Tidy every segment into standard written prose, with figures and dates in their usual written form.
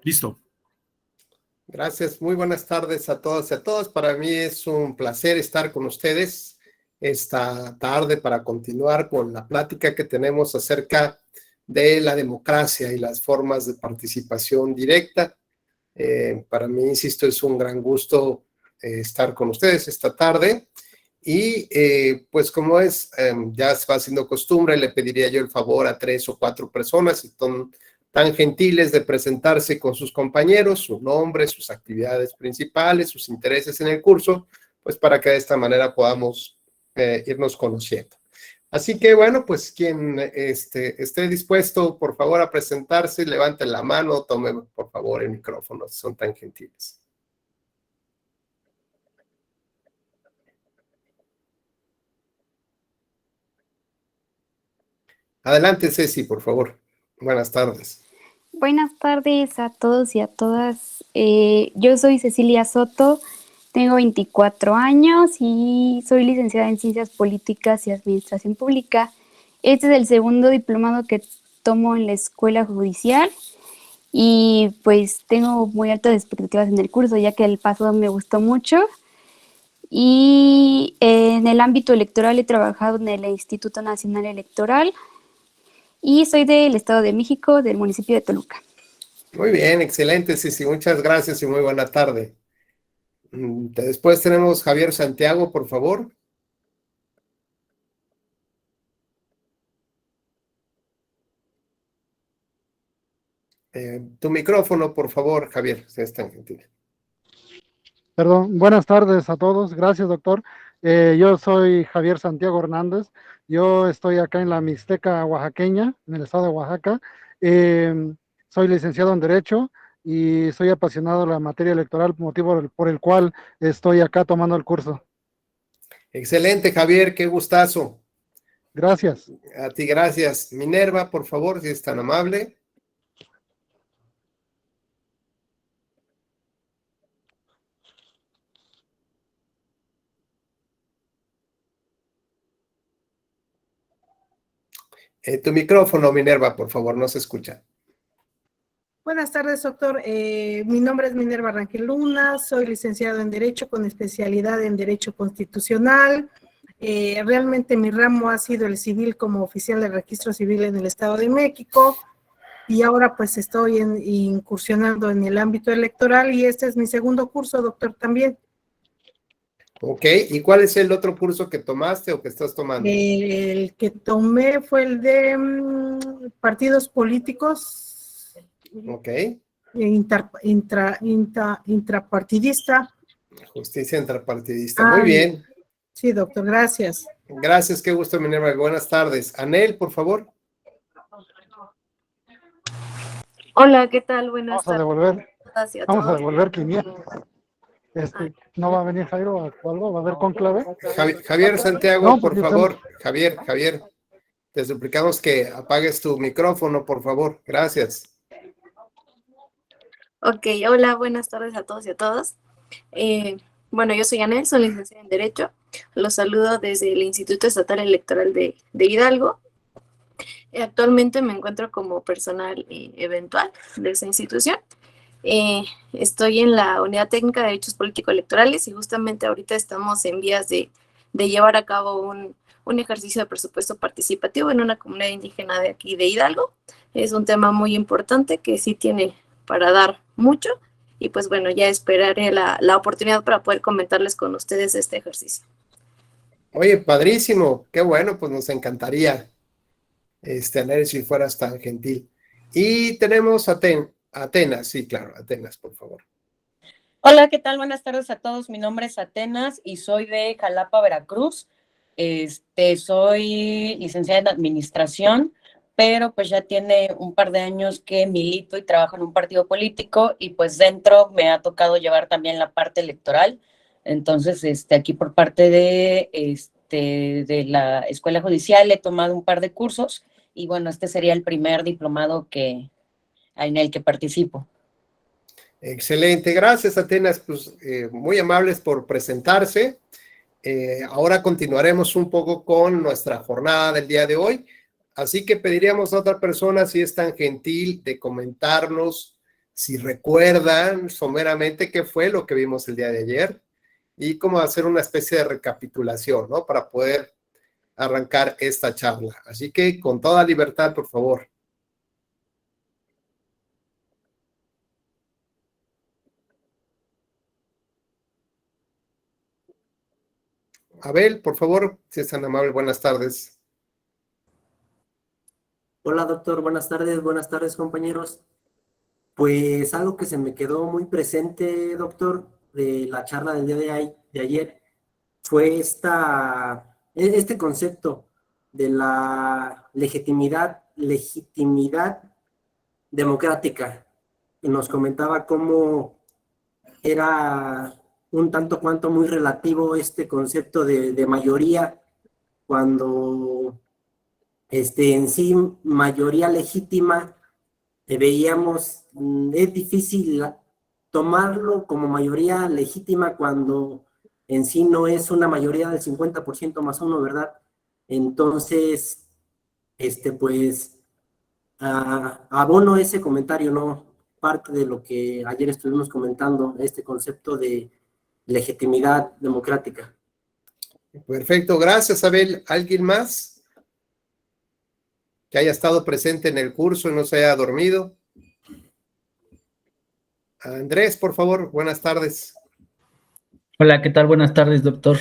Listo. Gracias, muy buenas tardes a todas y a todos. Para mí es un placer estar con ustedes esta tarde para continuar con la plática que tenemos acerca de la democracia y las formas de participación directa. Para mí, insisto, es un gran gusto estar con ustedes esta tarde. Y pues como ya se va haciendo costumbre, le pediría yo el favor a 3 o 4 personas, si son tan gentiles de presentarse con sus compañeros, su nombre, sus actividades principales, sus intereses en el curso, pues para que de esta manera podamos irnos conociendo. Así que bueno, pues quien esté dispuesto, por favor, a presentarse, levanten la mano, tomen por favor el micrófono, si son tan gentiles. Adelante, Ceci, por favor. Buenas tardes. Buenas tardes a todos y a todas. Yo soy Cecilia Soto, tengo 24 años y soy licenciada en Ciencias Políticas y Administración Pública. Este es el segundo diplomado que tomo en la Escuela Judicial y pues tengo muy altas expectativas en el curso, ya que el pasado me gustó mucho. Y en el ámbito electoral he trabajado en el Instituto Nacional Electoral y soy del Estado de México, del municipio de Toluca. Muy bien, excelente, Ceci, muchas gracias y muy buena tarde. Después tenemos Javier Santiago, por favor. Tu micrófono, por favor, Javier, si es tan gentil. Perdón, buenas tardes a todos. Gracias, doctor. Yo soy Javier Santiago Hernández. Yo estoy acá en la Mixteca oaxaqueña, en el estado de Oaxaca. Soy licenciado en Derecho y soy apasionado de la materia electoral, motivo por el cual estoy acá tomando el curso. Excelente, Javier, qué gustazo. Gracias. A ti, gracias. Minerva, por favor, si es tan amable. Tu micrófono, Minerva, por favor, no se escucha. Buenas tardes, doctor. Mi nombre es Minerva Rangel Luna, soy licenciado en Derecho con especialidad en Derecho Constitucional. Realmente mi ramo ha sido el civil como oficial de registro civil en el Estado de México y ahora pues estoy incursionando en el ámbito electoral y este es mi segundo curso, doctor, también. Ok, ¿y cuál es el otro curso que tomaste o que estás tomando? El que tomé fue el de partidos políticos. Ok. Intrapartidista. Justicia intrapartidista. Muy bien. Sí, doctor, gracias. Gracias, qué gusto, Minerva. Buenas tardes. Anel, por favor. Hola, ¿qué tal? Buenas tardes. Vamos a devolver 500. ¿No va a venir Jairo o algo? ¿Va a haber conclave? Javier Santiago, no, por favor. Javier, te suplicamos que apagues tu micrófono, por favor. Gracias. Ok, hola, buenas tardes a todos y a todas. Bueno, yo soy Anel, soy licenciada en Derecho. Los saludo desde el Instituto Estatal Electoral de Hidalgo. Actualmente me encuentro como personal eventual de esa institución. Estoy en la Unidad Técnica de Derechos Político-Electorales y justamente ahorita estamos en vías de llevar a cabo un ejercicio de presupuesto participativo en una comunidad indígena de aquí de Hidalgo. Es un tema muy importante que sí tiene para dar mucho y pues bueno, ya esperaré la oportunidad para poder comentarles con ustedes este ejercicio. Oye, padrísimo, qué bueno, pues nos encantaría, Anel, si fueras tan gentil. Y tenemos Atenas, sí, claro, Atenas, por favor. Hola, ¿qué tal? Buenas tardes a todos. Mi nombre es Atenas y soy de Jalapa, Veracruz. Soy licenciada en Administración, pero pues ya tiene un par de años que milito y trabajo en un partido político y pues dentro me ha tocado llevar también la parte electoral. Entonces, aquí por parte de la Escuela Judicial he tomado un par de cursos y bueno, este sería el primer diplomado en el que participo. Excelente, gracias Atenas, pues muy amables por presentarse. Ahora continuaremos un poco con nuestra jornada del día de hoy, así que pediríamos a otra persona si es tan gentil de comentarnos si recuerdan someramente qué fue lo que vimos el día de ayer y cómo hacer una especie de recapitulación, ¿no? Para poder arrancar esta charla. Así que con toda libertad, por favor. Abel, por favor, si es tan amable, buenas tardes. Hola doctor, buenas tardes compañeros. Pues algo que se me quedó muy presente, doctor, de la charla del día de ayer, fue este concepto de la legitimidad democrática. Y nos comentaba cómo era un tanto cuanto muy relativo este concepto de mayoría, cuando en sí mayoría legítima veíamos, es difícil tomarlo como mayoría legítima cuando en sí no es una mayoría del 50% más uno, ¿verdad? Entonces, pues, abono ese comentario, ¿no? Parte de lo que ayer estuvimos comentando, este concepto de legitimidad democrática. Perfecto, gracias, Abel. ¿Alguien más que haya estado presente en el curso y no se haya dormido? Andrés, por favor, buenas tardes. Hola, ¿qué tal? Buenas tardes, doctor.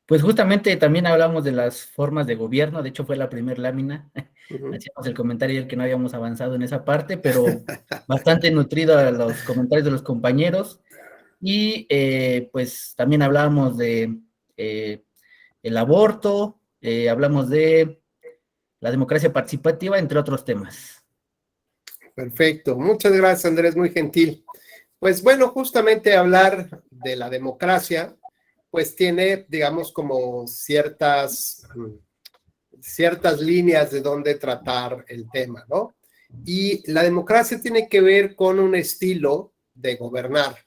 Pues justamente también hablamos de las formas de gobierno, de hecho fue la primera lámina. Hacíamos el comentario que no habíamos avanzado en esa parte, pero bastante nutrido a los comentarios de los compañeros. Y pues también hablábamos de el aborto, hablamos de la democracia participativa, entre otros temas. Perfecto, muchas gracias, Andrés, muy gentil. Pues bueno, justamente hablar de la democracia, pues tiene, digamos, como ciertas líneas de dónde tratar el tema, ¿no? Y la democracia tiene que ver con un estilo de gobernar,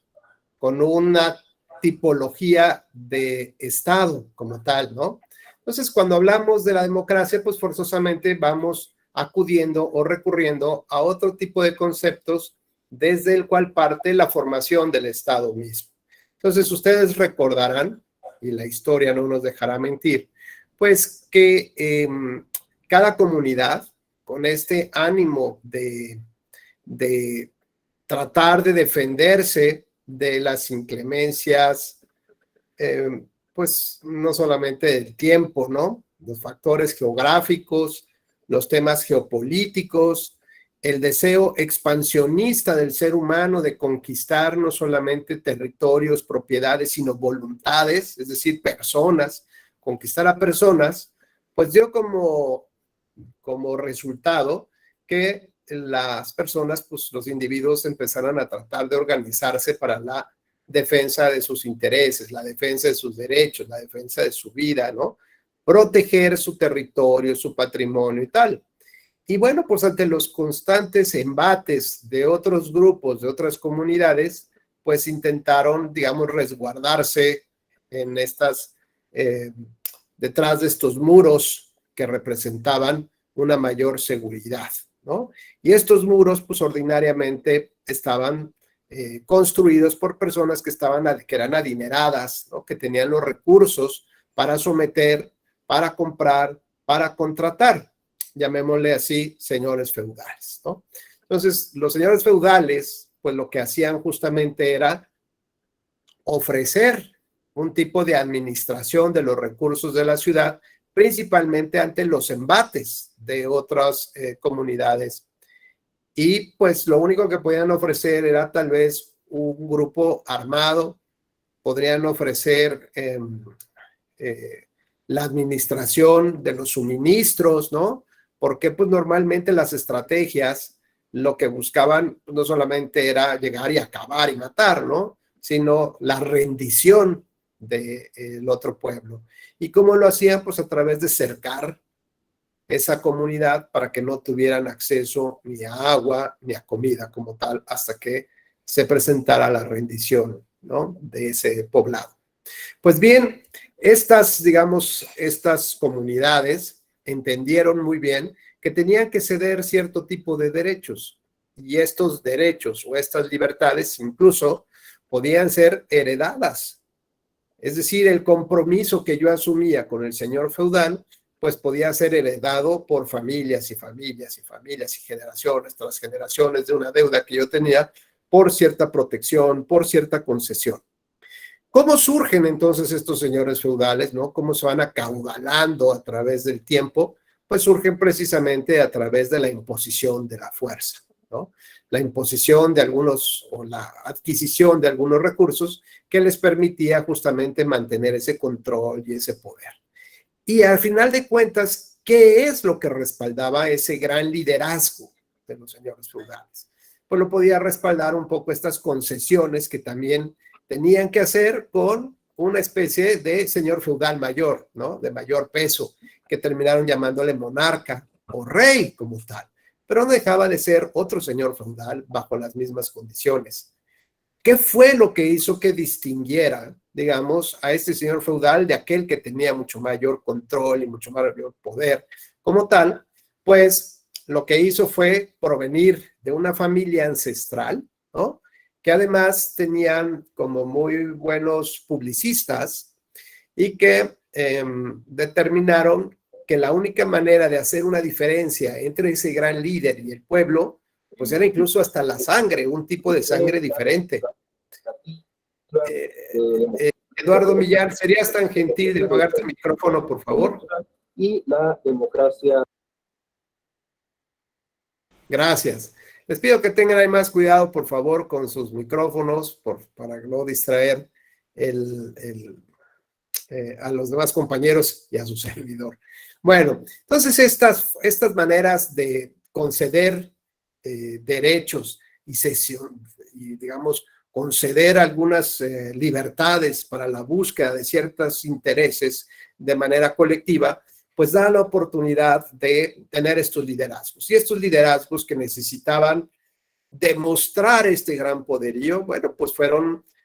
con una tipología de Estado como tal, ¿no? Entonces, cuando hablamos de la democracia, pues forzosamente vamos acudiendo o recurriendo a otro tipo de conceptos desde el cual parte la formación del Estado mismo. Entonces, ustedes recordarán, y la historia no nos dejará mentir, pues que cada comunidad, con este ánimo de tratar de defenderse de las inclemencias, pues no solamente del tiempo, ¿no? Los factores geográficos, los temas geopolíticos, el deseo expansionista del ser humano de conquistar no solamente territorios, propiedades, sino voluntades, es decir, personas, conquistar a personas, pues dio como resultado que las personas, pues los individuos empezaran a tratar de organizarse para la defensa de sus intereses, la defensa de sus derechos, la defensa de su vida, ¿no? Proteger su territorio, su patrimonio y tal. Y bueno, pues ante los constantes embates de otros grupos, de otras comunidades, pues intentaron, digamos, resguardarse en detrás de estos muros que representaban una mayor seguridad, ¿no? Y estos muros, pues ordinariamente estaban construidos por personas que eran adineradas, ¿no? Que tenían los recursos para someter, para comprar, para contratar, llamémosle así, señores feudales, ¿no? Entonces, los señores feudales, pues lo que hacían justamente era ofrecer un tipo de administración de los recursos de la ciudad, principalmente ante los embates de otras comunidades. Y pues lo único que podían ofrecer era tal vez un grupo armado, podrían ofrecer la administración de los suministros, ¿no? Porque pues normalmente las estrategias lo que buscaban no solamente era llegar y acabar y matar, ¿no? Sino la rendición del otro pueblo. ¿Y cómo lo hacían? Pues a través de cercar esa comunidad para que no tuvieran acceso ni a agua ni a comida como tal hasta que se presentara la rendición, ¿no? De ese poblado. Pues bien, estas comunidades entendieron muy bien que tenían que ceder cierto tipo de derechos. y estos derechos o estas libertades incluso podían ser heredadas. Es decir, el compromiso que yo asumía con el señor feudal, pues podía ser heredado por familias y familias y familias y generaciones tras generaciones de una deuda que yo tenía por cierta protección, por cierta concesión. ¿Cómo surgen entonces estos señores feudales, no? ¿Cómo se van acaudalando a través del tiempo? Pues surgen precisamente a través de la imposición de la fuerza, ¿no? La imposición de algunos o la adquisición de algunos recursos que les permitía justamente mantener ese control y ese poder. Y al final de cuentas, ¿qué es lo que respaldaba ese gran liderazgo de los señores feudales? Pues lo podía respaldar un poco estas concesiones que también tenían que hacer con una especie de señor feudal mayor, ¿no? De mayor peso, que terminaron llamándole monarca o rey como tal, pero no dejaba de ser otro señor feudal bajo las mismas condiciones. ¿Qué fue lo que hizo que distinguiera, digamos, a este señor feudal de aquel que tenía mucho mayor control y mucho mayor poder como tal? Pues lo que hizo fue provenir de una familia ancestral, ¿no? Que además tenían como muy buenos publicistas y que determinaron que la única manera de hacer una diferencia entre ese gran líder y el pueblo, pues era incluso hasta la sangre, un tipo de sangre diferente. Eduardo Millar, ¿serías tan gentil de apagarte el micrófono, por favor? Y la democracia. Gracias. Les pido que tengan ahí más cuidado, por favor, con sus micrófonos, para no distraer a los demás compañeros y a su servidor. Bueno, entonces estas maneras de conceder derechos y digamos, conceder algunas libertades para la búsqueda de ciertos intereses de manera colectiva, pues da la oportunidad de tener estos liderazgos. Y estos liderazgos que necesitaban demostrar este gran poderío, bueno, pues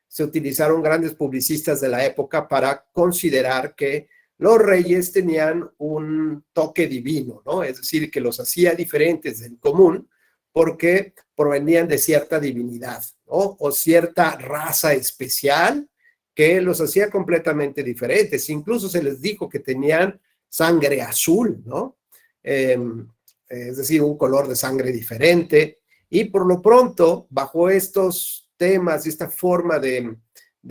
se utilizaron grandes publicistas de la época para considerar que los reyes tenían un toque divino, ¿no? Es decir, que los hacía diferentes del común porque provenían de cierta divinidad, ¿no? O cierta raza especial que los hacía completamente diferentes. Incluso se les dijo que tenían sangre azul, ¿no? Es decir, un color de sangre diferente. Y por lo pronto, bajo estos temas y esta forma de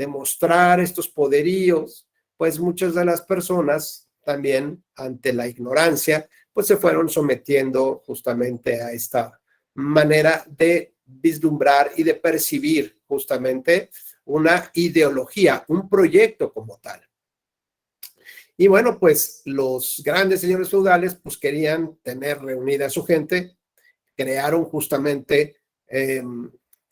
mostrar estos poderíos, pues muchas de las personas también ante la ignorancia, pues se fueron sometiendo justamente a esta manera de vislumbrar y de percibir justamente una ideología, un proyecto como tal. Y bueno, pues los grandes señores feudales pues querían tener reunida a su gente, crearon justamente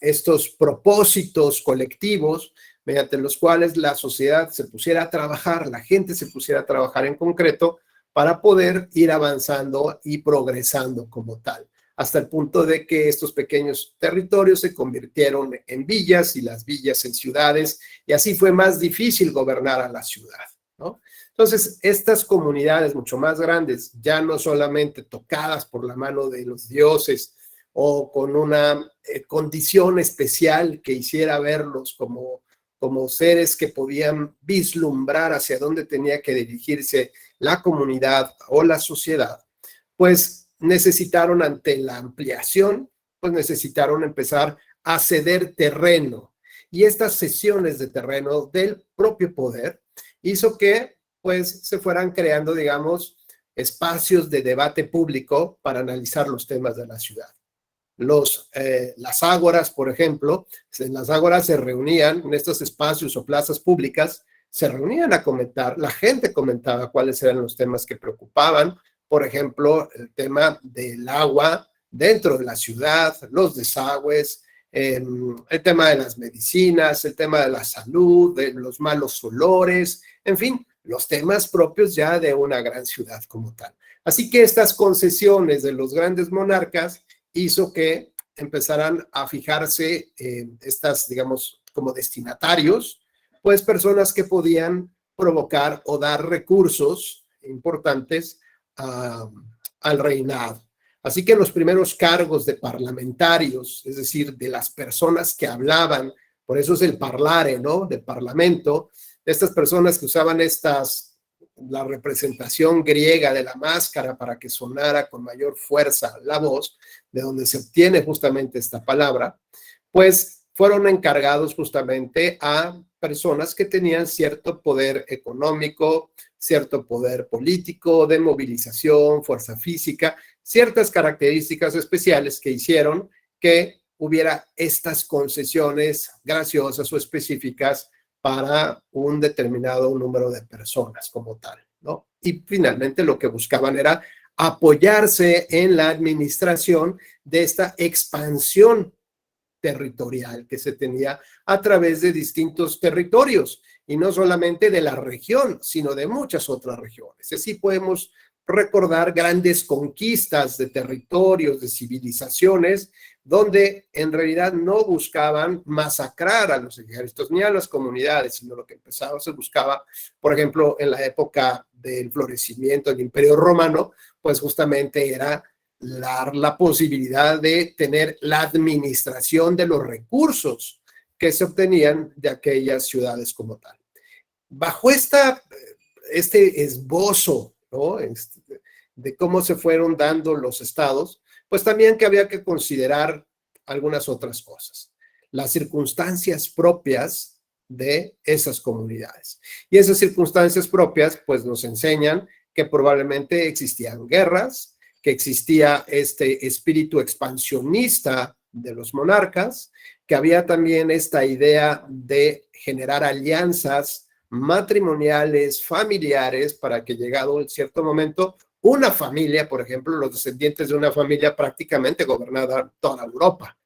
estos propósitos colectivos mediante los cuales la sociedad se pusiera a trabajar, la gente se pusiera a trabajar en concreto para poder ir avanzando y progresando como tal, hasta el punto de que estos pequeños territorios se convirtieron en villas y las villas en ciudades, y así fue más difícil gobernar a la ciudad, ¿no? Entonces, estas comunidades mucho más grandes, ya no solamente tocadas por la mano de los dioses o con una condición especial que hiciera verlos como seres que podían vislumbrar hacia dónde tenía que dirigirse la comunidad o la sociedad, pues necesitaron ante la ampliación, pues necesitaron empezar a ceder terreno. Y estas cesiones de terreno del propio poder hizo que pues se fueran creando, digamos, espacios de debate público para analizar los temas de la ciudad. Las ágoras, por ejemplo, en las ágoras se reunían, en estos espacios o plazas públicas, se reunían a comentar, la gente comentaba cuáles eran los temas que preocupaban, por ejemplo, el tema del agua dentro de la ciudad, los desagües, el tema de las medicinas, el tema de la salud, de los malos olores, en fin, los temas propios ya de una gran ciudad como tal. Así que estas concesiones de los grandes monarcas hizo que empezaran a fijarse estas, digamos, como destinatarios, pues personas que podían provocar o dar recursos importantes al reinado. Así que los primeros cargos de parlamentarios, es decir, de las personas que hablaban, por eso es el parlare, ¿no? Del parlamento, de estas personas que usaban la representación griega de la máscara para que sonara con mayor fuerza la voz, de donde se obtiene justamente esta palabra, pues fueron encargados justamente a personas que tenían cierto poder económico, cierto poder político, de movilización, fuerza física, ciertas características especiales que hicieron que hubiera estas concesiones graciosas o específicas para un determinado número de personas como tal, ¿no? Y finalmente lo que buscaban era apoyarse en la administración de esta expansión territorial que se tenía a través de distintos territorios, y no solamente de la región, sino de muchas otras regiones. Así podemos recordar grandes conquistas de territorios, de civilizaciones, donde en realidad no buscaban masacrar a los ejércitos ni a las comunidades, sino lo que se buscaba, por ejemplo, en la época del florecimiento del Imperio Romano, pues justamente era la posibilidad de tener la administración de los recursos que se obtenían de aquellas ciudades como tal. Bajo este esbozo, ¿no? De cómo se fueron dando los estados, pues también que había que considerar algunas otras cosas, las circunstancias propias de esas comunidades. Y esas circunstancias propias, pues nos enseñan que probablemente existían guerras, que existía este espíritu expansionista de los monarcas, que había también esta idea de generar alianzas matrimoniales, familiares, para que llegado en cierto momento, una familia, por ejemplo, los descendientes de una familia prácticamente gobernada toda Europa,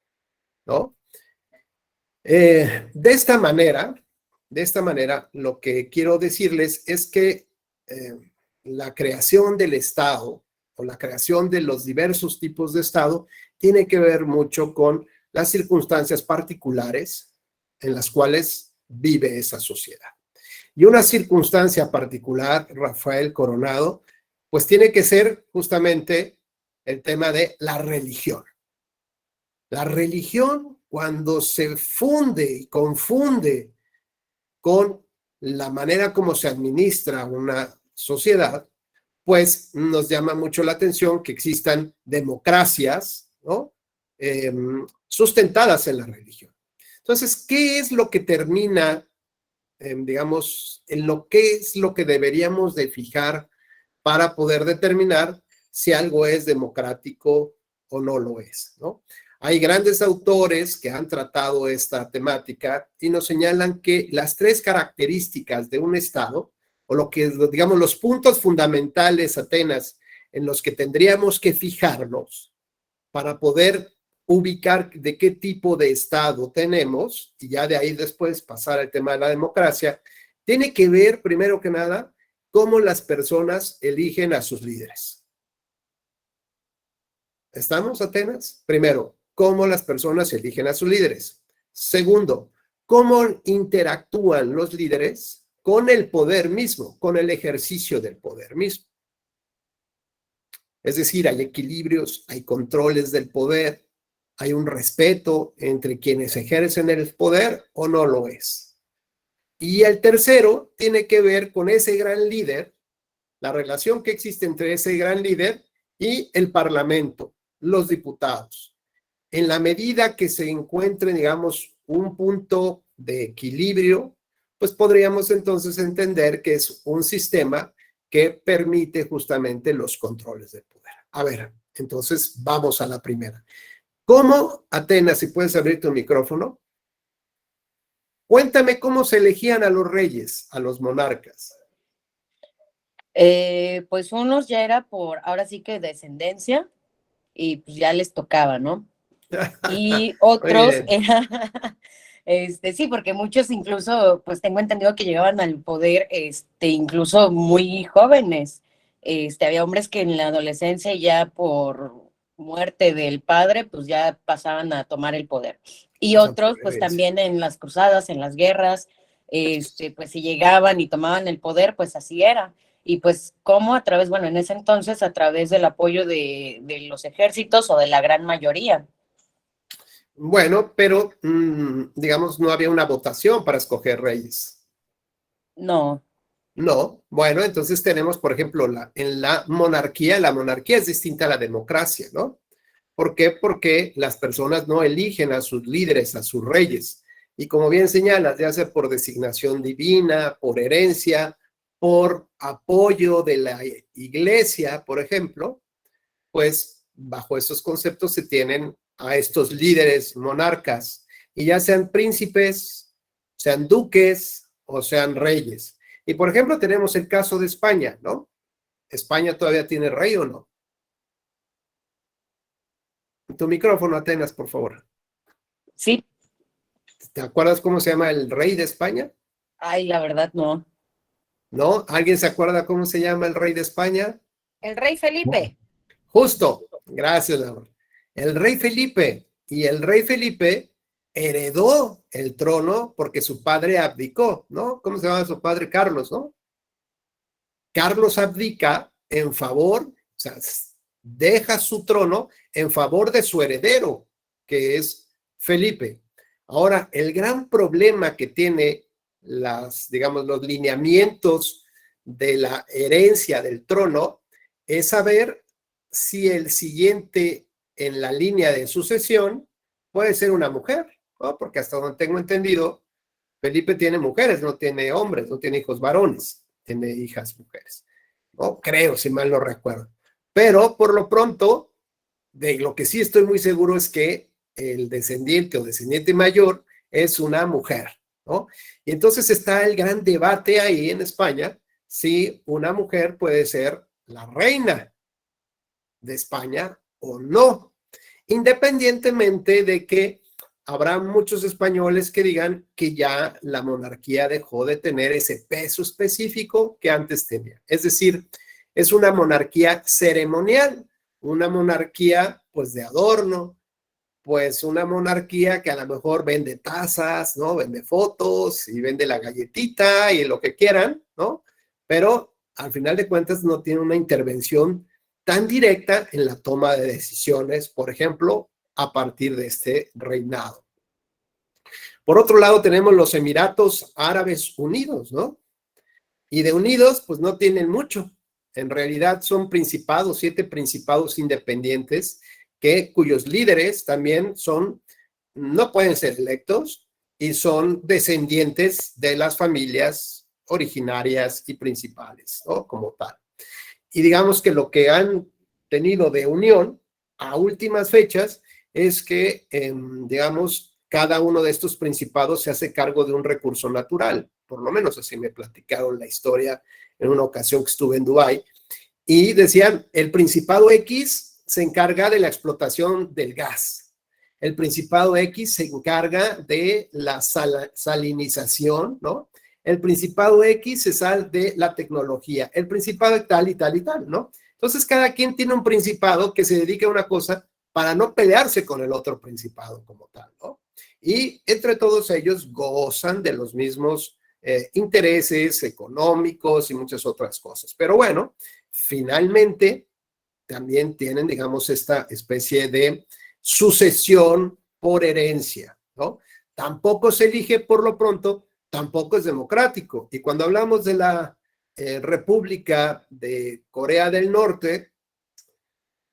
¿no? De esta manera, lo que quiero decirles es que la creación del Estado o la creación de los diversos tipos de Estado tiene que ver mucho con las circunstancias particulares en las cuales vive esa sociedad. Y una circunstancia particular, Rafael Coronado, pues tiene que ser justamente el tema de la religión. La religión, cuando se funde y confunde con la manera como se administra una sociedad, pues nos llama mucho la atención que existan democracias, ¿no? Sustentadas en la religión. Entonces, ¿qué es lo que termina, digamos, en lo que es lo que deberíamos de fijar para poder determinar si algo es democrático o no lo es, ¿no? Hay grandes autores que han tratado esta temática y nos señalan que las tres características de un Estado, o lo que, digamos, los puntos fundamentales, Atenas, en los que tendríamos que fijarnos para poder ubicar de qué tipo de Estado tenemos, y ya de ahí después pasar al tema de la democracia, tiene que ver, primero que nada, cómo las personas eligen a sus líderes. ¿Estamos, Atenas? Primero, cómo las personas eligen a sus líderes. Segundo, cómo interactúan los líderes con el poder mismo, con el ejercicio del poder mismo. Es decir, hay equilibrios, hay controles del poder, hay un respeto entre quienes ejercen el poder o no lo es. Y el tercero tiene que ver con ese gran líder, la relación que existe entre ese gran líder y el parlamento, los diputados. En la medida que se encuentre, digamos, un punto de equilibrio, pues podríamos entonces entender que es un sistema que permite justamente los controles del poder. A ver, entonces vamos a la primera. ¿Cómo, Atenas, si puedes abrir tu micrófono? Cuéntame cómo se elegían a los reyes, a los monarcas. Pues unos ya era por, ahora sí que descendencia, y pues ya les tocaba, ¿no? Y otros sí, porque muchos incluso, pues tengo entendido que llegaban al poder, incluso muy jóvenes. Había hombres que en la adolescencia ya por muerte del padre, pues ya pasaban a tomar el poder. Y otros, pues también en las cruzadas, en las guerras, pues si llegaban y tomaban el poder, pues así era. Y pues, ¿cómo? A través, bueno, en ese entonces, a través del apoyo de los ejércitos o de la gran mayoría. Bueno, pero digamos, no había una votación para escoger reyes. No. No, bueno, entonces tenemos, por ejemplo, en la monarquía es distinta a la democracia, ¿no? ¿Por qué? Porque las personas no eligen a sus líderes, a sus reyes. Y como bien señalas, ya sea por designación divina, por herencia, por apoyo de la iglesia, por ejemplo, pues bajo esos conceptos se tienen a estos líderes monarcas, y ya sean príncipes, sean duques o sean reyes. Y por ejemplo tenemos el caso de España, ¿no? ¿España todavía tiene rey o no? Tu micrófono, Atenas, por favor. Sí. ¿Te acuerdas cómo se llama el rey de España? Ay, la verdad no. ¿No? ¿Alguien se acuerda cómo se llama el rey de España? El rey Felipe. Justo, gracias, Laura. El rey Felipe, y el rey Felipe heredó el trono porque su padre abdicó, ¿no? ¿Cómo se llama su padre? Carlos, ¿no? Carlos abdica en favor, o sea, deja su trono en favor de su heredero, que es Felipe. Ahora, el gran problema que tiene digamos, los lineamientos de la herencia del trono es saber si el siguiente en la línea de sucesión puede ser una mujer, ¿no? Porque hasta donde tengo entendido, Felipe tiene mujeres, no tiene hombres, no tiene hijos varones, tiene hijas mujeres. No creo, si mal no recuerdo. Pero por lo pronto, de lo que sí estoy muy seguro es que el descendiente o descendiente mayor es una mujer, ¿no? Y entonces está el gran debate ahí en España si una mujer puede ser la reina de España o no, independientemente de que habrá muchos españoles que digan que ya la monarquía dejó de tener ese peso específico que antes tenía. Es decir, es una monarquía ceremonial, una monarquía pues de adorno, pues una monarquía que a lo mejor vende tazas, ¿no? Vende fotos y vende la galletita y lo que quieran, ¿no? Pero al final de cuentas no tiene una intervención tan directa en la toma de decisiones, por ejemplo, a partir de este reinado. Por otro lado, tenemos los Emiratos Árabes Unidos, ¿no? Y de unidos, pues no tienen mucho. En realidad son principados, 7 principados independientes, cuyos líderes también no pueden ser electos y son descendientes de las familias originarias y principales, ¿no? Como tal. Y digamos que lo que han tenido de unión a últimas fechas es que, digamos, cada uno de estos principados se hace cargo de un recurso natural. Por lo menos así me platicaron la historia en una ocasión que estuve en Dubái. Y decían, el Principado X se encarga de la explotación del gas. El Principado X se encarga de la salinización, ¿no? El Principado X se sale de la tecnología. El Principado tal y tal y tal, ¿no? Entonces, cada quien tiene un principado que se dedica a una cosa para no pelearse con el otro principado como tal, ¿no? Y entre todos ellos gozan de los mismos intereses económicos y muchas otras cosas. Pero bueno, finalmente también tienen, digamos, esta especie de sucesión por herencia, ¿no? Tampoco se elige por lo pronto, tampoco es democrático. Y cuando hablamos de la República de Corea del Norte,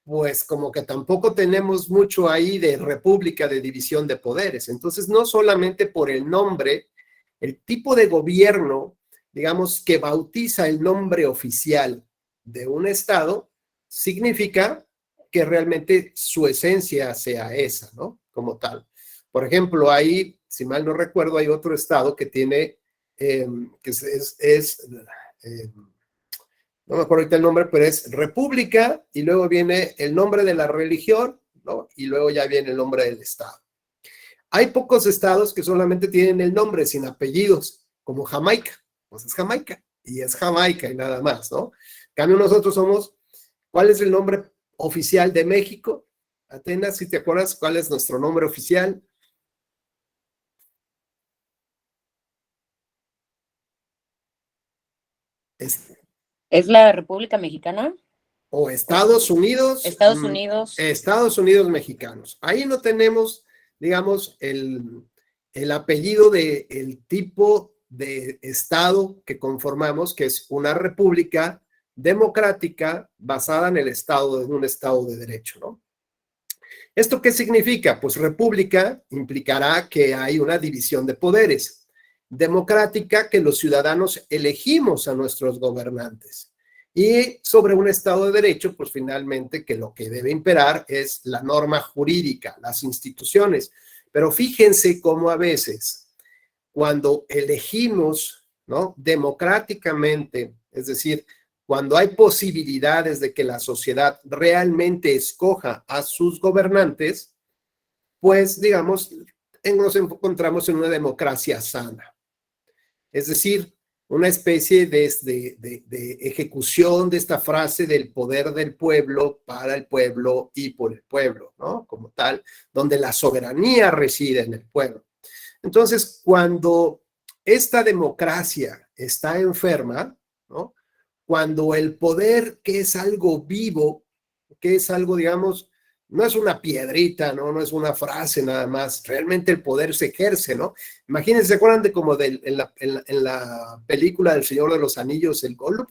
pues como que tampoco tenemos mucho ahí de república, de división de poderes. Entonces, no solamente por el nombre, el tipo de gobierno, digamos, que bautiza el nombre oficial de un estado, significa que realmente su esencia sea esa, ¿no? Como tal. Por ejemplo, ahí, si mal no recuerdo, hay otro estado que tiene, no me acuerdo ahorita el nombre, pero es República, y luego viene el nombre de la religión, ¿no? Y luego ya viene el nombre del estado. Hay pocos estados que solamente tienen el nombre sin apellidos, como Jamaica. Pues es Jamaica, y es Jamaica y nada más, ¿no? En cambio, nosotros ¿cuál es el nombre oficial de México? Atenas, si te acuerdas, ¿cuál es nuestro nombre oficial? ¿Es la República Mexicana? O Estados Unidos. Estados Unidos. Estados Unidos mexicanos. Ahí no tenemos, digamos, el apellido del tipo de Estado que conformamos, que es una república democrática basada en un Estado de derecho, ¿no? ¿Esto qué significa? Pues república implicará que hay una división de poderes. Democrática, que los ciudadanos elegimos a nuestros gobernantes. Y sobre un Estado de Derecho, pues finalmente que lo que debe imperar es la norma jurídica, las instituciones. Pero fíjense cómo a veces, cuando elegimos, ¿no?, democráticamente, es decir, cuando hay posibilidades de que la sociedad realmente escoja a sus gobernantes, pues, digamos, nos encontramos en una democracia sana. Es decir, una especie de ejecución de esta frase del poder del pueblo para el pueblo y por el pueblo, ¿no? Como tal, donde la soberanía reside en el pueblo. Entonces, cuando esta democracia está enferma, ¿no?, cuando el poder, que es algo vivo, que es algo, digamos, no es una piedrita, ¿no? No es una frase nada más, realmente el poder se ejerce, ¿no? Imagínense, ¿se acuerdan de como en la película del Señor de los Anillos, el Gollum?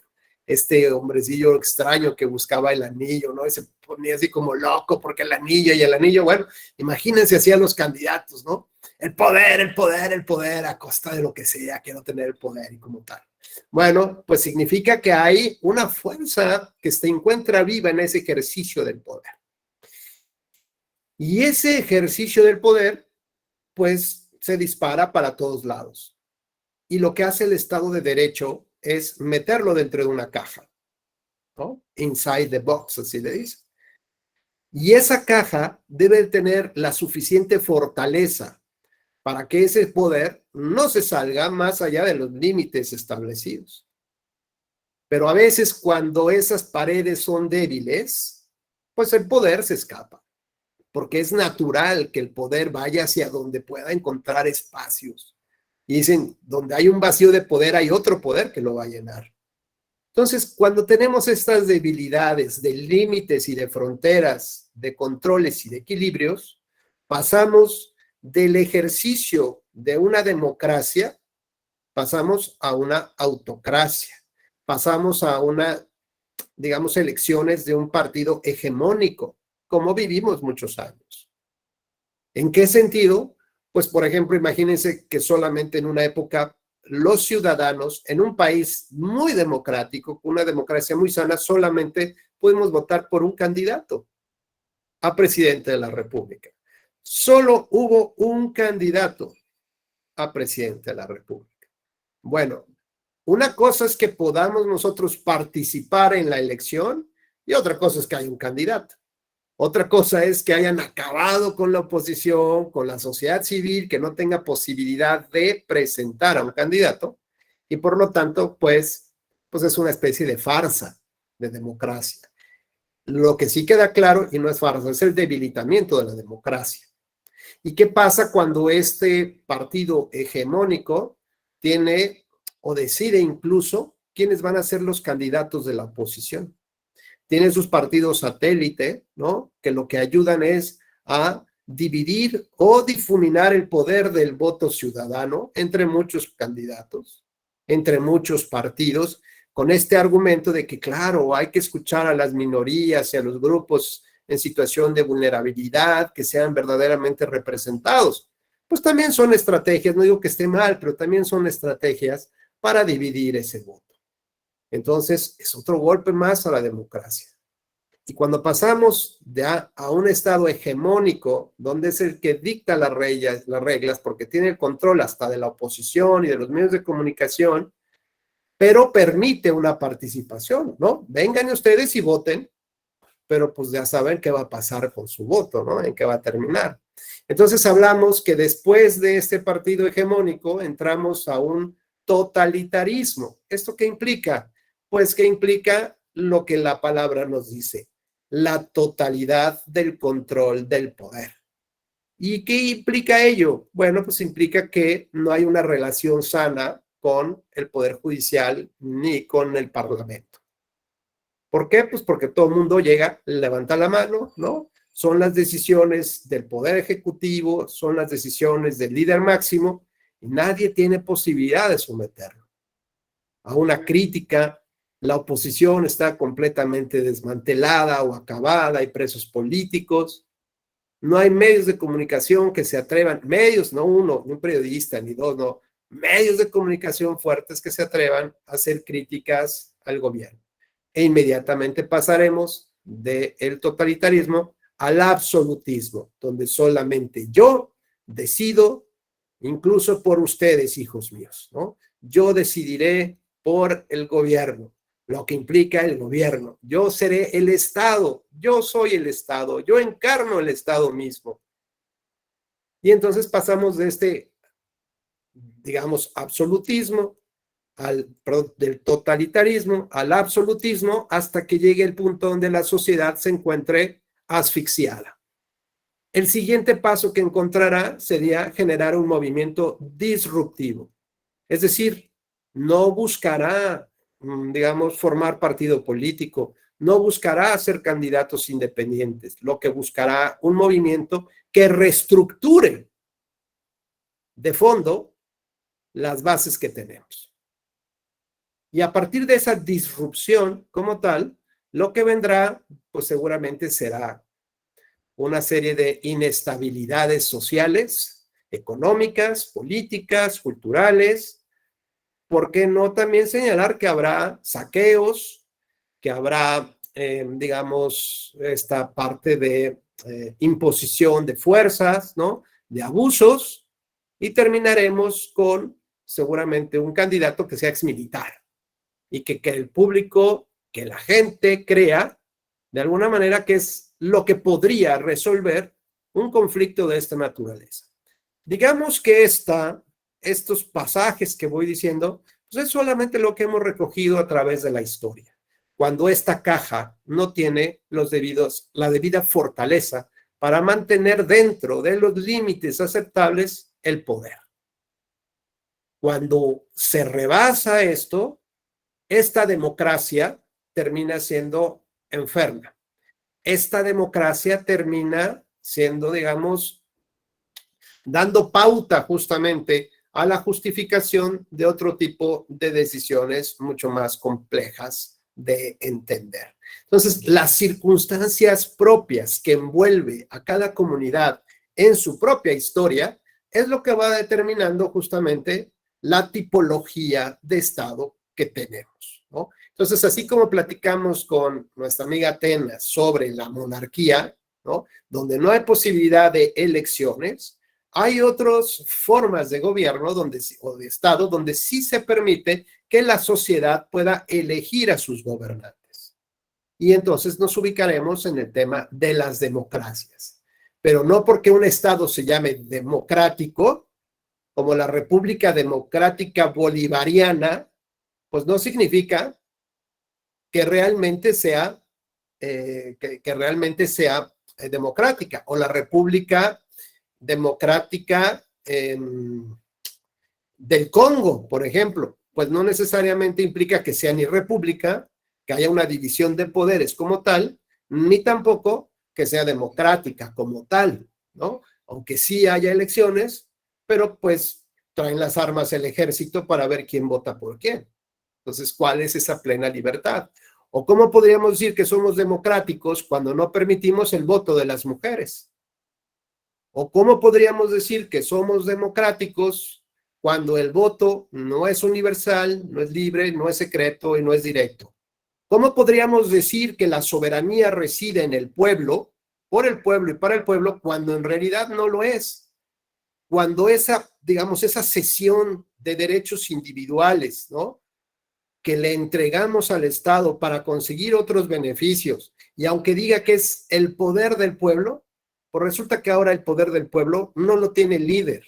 Este hombrecillo extraño que buscaba el anillo, ¿no? Y se ponía así como loco porque el anillo, bueno, imagínense así a los candidatos, ¿no? El poder, el poder, el poder, a costa de lo que sea, quiero tener el poder y como tal. Bueno, pues significa que hay una fuerza que se encuentra viva en ese ejercicio del poder. Y ese ejercicio del poder, pues, se dispara para todos lados. Y lo que hace el Estado de Derecho es meterlo dentro de una caja, ¿no? Inside the box, así le dice. Y esa caja debe tener la suficiente fortaleza para que ese poder no se salga más allá de los límites establecidos. Pero a veces cuando esas paredes son débiles, pues el poder se escapa, porque es natural que el poder vaya hacia donde pueda encontrar espacios. Y dicen, donde hay un vacío de poder, hay otro poder que lo va a llenar. Entonces, cuando tenemos estas debilidades de límites y de fronteras, de controles y de equilibrios, pasamos del ejercicio de una democracia, pasamos a una autocracia, pasamos a digamos, elecciones de un partido hegemónico, como vivimos muchos años. ¿En qué sentido? Pues, por ejemplo, imagínense que solamente en una época los ciudadanos, en un país muy democrático, con una democracia muy sana, solamente podemos votar por un candidato a presidente de la República. Solo hubo un candidato a presidente de la República. Bueno, una cosa es que podamos nosotros participar en la elección y otra cosa es que haya un candidato. Otra cosa es que hayan acabado con la oposición, con la sociedad civil, que no tenga posibilidad de presentar a un candidato y por lo tanto, pues es una especie de farsa de democracia. Lo que sí queda claro, y no es farsa, es el debilitamiento de la democracia. ¿Y qué pasa cuando este partido hegemónico tiene o decide incluso quiénes van a ser los candidatos de la oposición? Tiene sus partidos satélite, ¿no?, que lo que ayudan es a dividir o difuminar el poder del voto ciudadano entre muchos candidatos, entre muchos partidos, con este argumento de que, claro, hay que escuchar a las minorías y a los grupos en situación de vulnerabilidad, que sean verdaderamente representados. Pues también son estrategias, no digo que esté mal, pero también son estrategias para dividir ese voto. Entonces, es otro golpe más a la democracia. Y cuando pasamos a un estado hegemónico, donde es el que dicta las reglas, porque tiene el control hasta de la oposición y de los medios de comunicación, pero permite una participación, ¿no? Vengan ustedes y voten, pero pues ya saben qué va a pasar con su voto, ¿no? En qué va a terminar. Entonces hablamos que después de este partido hegemónico entramos a un totalitarismo. ¿Esto qué implica? Pues que implica lo que la palabra nos dice, la totalidad del control del poder. ¿Y qué implica ello? Bueno, pues implica que no hay una relación sana con el Poder Judicial ni con el Parlamento. ¿Por qué? Pues porque todo el mundo llega, levanta la mano, ¿no? Son las decisiones del Poder Ejecutivo, son las decisiones del líder máximo, y nadie tiene posibilidad de someterlo a una crítica. La oposición está completamente desmantelada o acabada, hay presos políticos, no hay medios de comunicación que se atrevan, medios, no uno, ni un periodista, ni dos, no, medios de comunicación fuertes que se atrevan a hacer críticas al gobierno. E inmediatamente pasaremos del totalitarismo al absolutismo, donde solamente yo decido, incluso por ustedes, hijos míos, ¿no? Yo decidiré por el gobierno, lo que implica el gobierno. Yo seré el Estado, yo soy el Estado, yo encarno el Estado mismo. Y entonces pasamos de este, digamos, absolutismo, del totalitarismo al absolutismo, hasta que llegue el punto donde la sociedad se encuentre asfixiada. El siguiente paso que encontrará sería generar un movimiento disruptivo. Es decir, no buscará, digamos, formar partido político, no buscará hacer candidatos independientes, lo que buscará un movimiento que reestructure de fondo las bases que tenemos. Y a partir de esa disrupción como tal, lo que vendrá, pues seguramente será una serie de inestabilidades sociales, económicas, políticas, culturales. ¿Por qué no también señalar que habrá saqueos, que habrá, digamos, esta parte de imposición de fuerzas, ¿no? De abusos, y terminaremos con seguramente un candidato que sea exmilitar y que el público, que la gente crea de alguna manera que es lo que podría resolver un conflicto de esta naturaleza. Digamos que estos pasajes que voy diciendo, pues es solamente lo que hemos recogido a través de la historia. Cuando esta caja no tiene la debida fortaleza para mantener dentro de los límites aceptables el poder. Cuando se rebasa esto, esta democracia termina siendo enferma. Esta democracia termina siendo, digamos, dando pauta justamente a la justificación de otro tipo de decisiones mucho más complejas de entender. Entonces, las circunstancias propias que envuelve a cada comunidad en su propia historia es lo que va determinando justamente la tipología de Estado que tenemos, ¿no? Entonces, así como platicamos con nuestra amiga Atenas sobre la monarquía, ¿no? Donde no hay posibilidad de elecciones, hay otras formas de gobierno o de Estado donde sí se permite que la sociedad pueda elegir a sus gobernantes. Y entonces nos ubicaremos en el tema de las democracias. Pero no porque un Estado se llame democrático, como la República Democrática Bolivariana, pues no significa que realmente sea, democrática, o la República Democrática del Congo, por ejemplo, pues no necesariamente implica que sea ni república, que haya una división de poderes como tal, ni tampoco que sea democrática como tal, ¿no? Aunque sí haya elecciones, pero pues traen las armas el ejército para ver quién vota por quién. Entonces, ¿cuál es esa plena libertad? ¿O cómo podríamos decir que somos democráticos cuando no permitimos el voto de las mujeres? ¿O cómo podríamos decir que somos democráticos cuando el voto no es universal, no es libre, no es secreto y no es directo? ¿Cómo podríamos decir que la soberanía reside en el pueblo, por el pueblo y para el pueblo, cuando en realidad no lo es? Cuando esa, digamos, esa cesión de derechos individuales, ¿no?, que le entregamos al Estado para conseguir otros beneficios, y aunque diga que es el poder del pueblo, pues resulta que ahora el poder del pueblo no lo tiene el líder.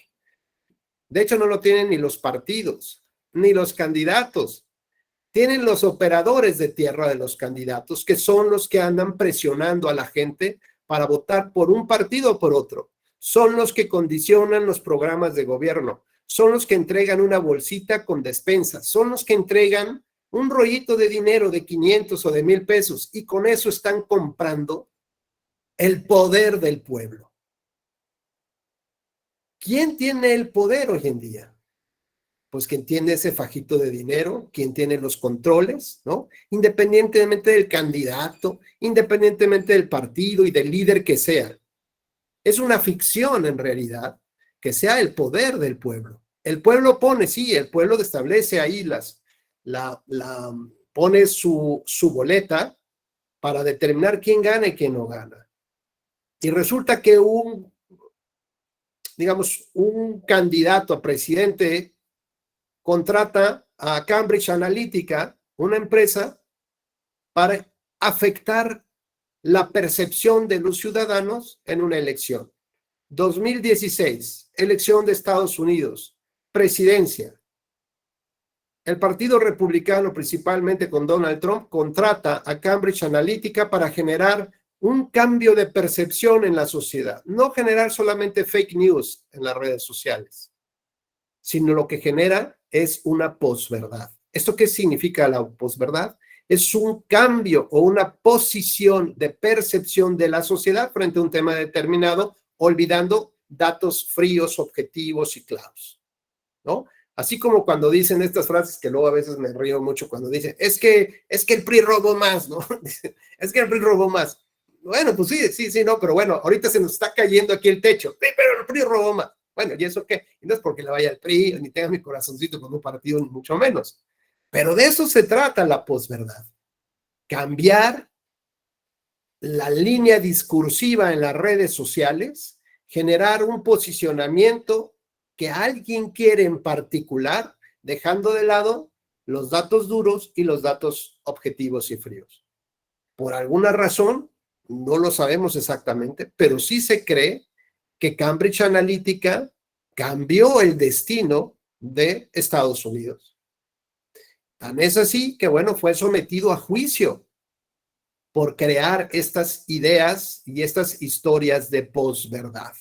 De hecho, no lo tienen ni los partidos, ni los candidatos. Tienen los operadores de tierra de los candidatos, que son los que andan presionando a la gente para votar por un partido o por otro. Son los que condicionan los programas de gobierno. Son los que entregan una bolsita con despensas. Son los que entregan un rollito de dinero de 500 o de 1,000 pesos y con eso están comprando el poder del pueblo. ¿Quién tiene el poder hoy en día? Pues quien tiene ese fajito de dinero, quien tiene los controles, ¿no? Independientemente del candidato, independientemente del partido y del líder que sea. Es una ficción en realidad que sea el poder del pueblo. El pueblo pone, sí, el pueblo establece ahí pone su boleta para determinar quién gana y quién no gana. Y resulta que un candidato a presidente contrata a Cambridge Analytica, una empresa, para afectar la percepción de los ciudadanos en una elección. 2016, elección de Estados Unidos, presidencia. El Partido Republicano, principalmente con Donald Trump, contrata a Cambridge Analytica para generar un cambio de percepción en la sociedad. No generar solamente fake news en las redes sociales, sino lo que genera es una posverdad. ¿Esto qué significa la posverdad? Es un cambio o una posición de percepción de la sociedad frente a un tema determinado, olvidando datos fríos, objetivos y claros, ¿no? Así como cuando dicen estas frases, que luego a veces me río mucho cuando dicen, es que el PRI robó más, ¿no? Es que el PRI robó más. Bueno, pues sí, no, pero bueno, ahorita se nos está cayendo aquí el techo. Sí, pero el PRI robó más. Bueno, ¿y eso qué? Y no es porque le vaya al PRI, ni tenga mi corazoncito con un partido, ni mucho menos. Pero de eso se trata la posverdad. Cambiar la línea discursiva en las redes sociales, generar un posicionamiento que alguien quiere en particular, dejando de lado los datos duros y los datos objetivos y fríos. Por alguna razón, no lo sabemos exactamente, pero sí se cree que Cambridge Analytica cambió el destino de Estados Unidos. Tan es así que, bueno, fue sometido a juicio por crear estas ideas y estas historias de posverdad.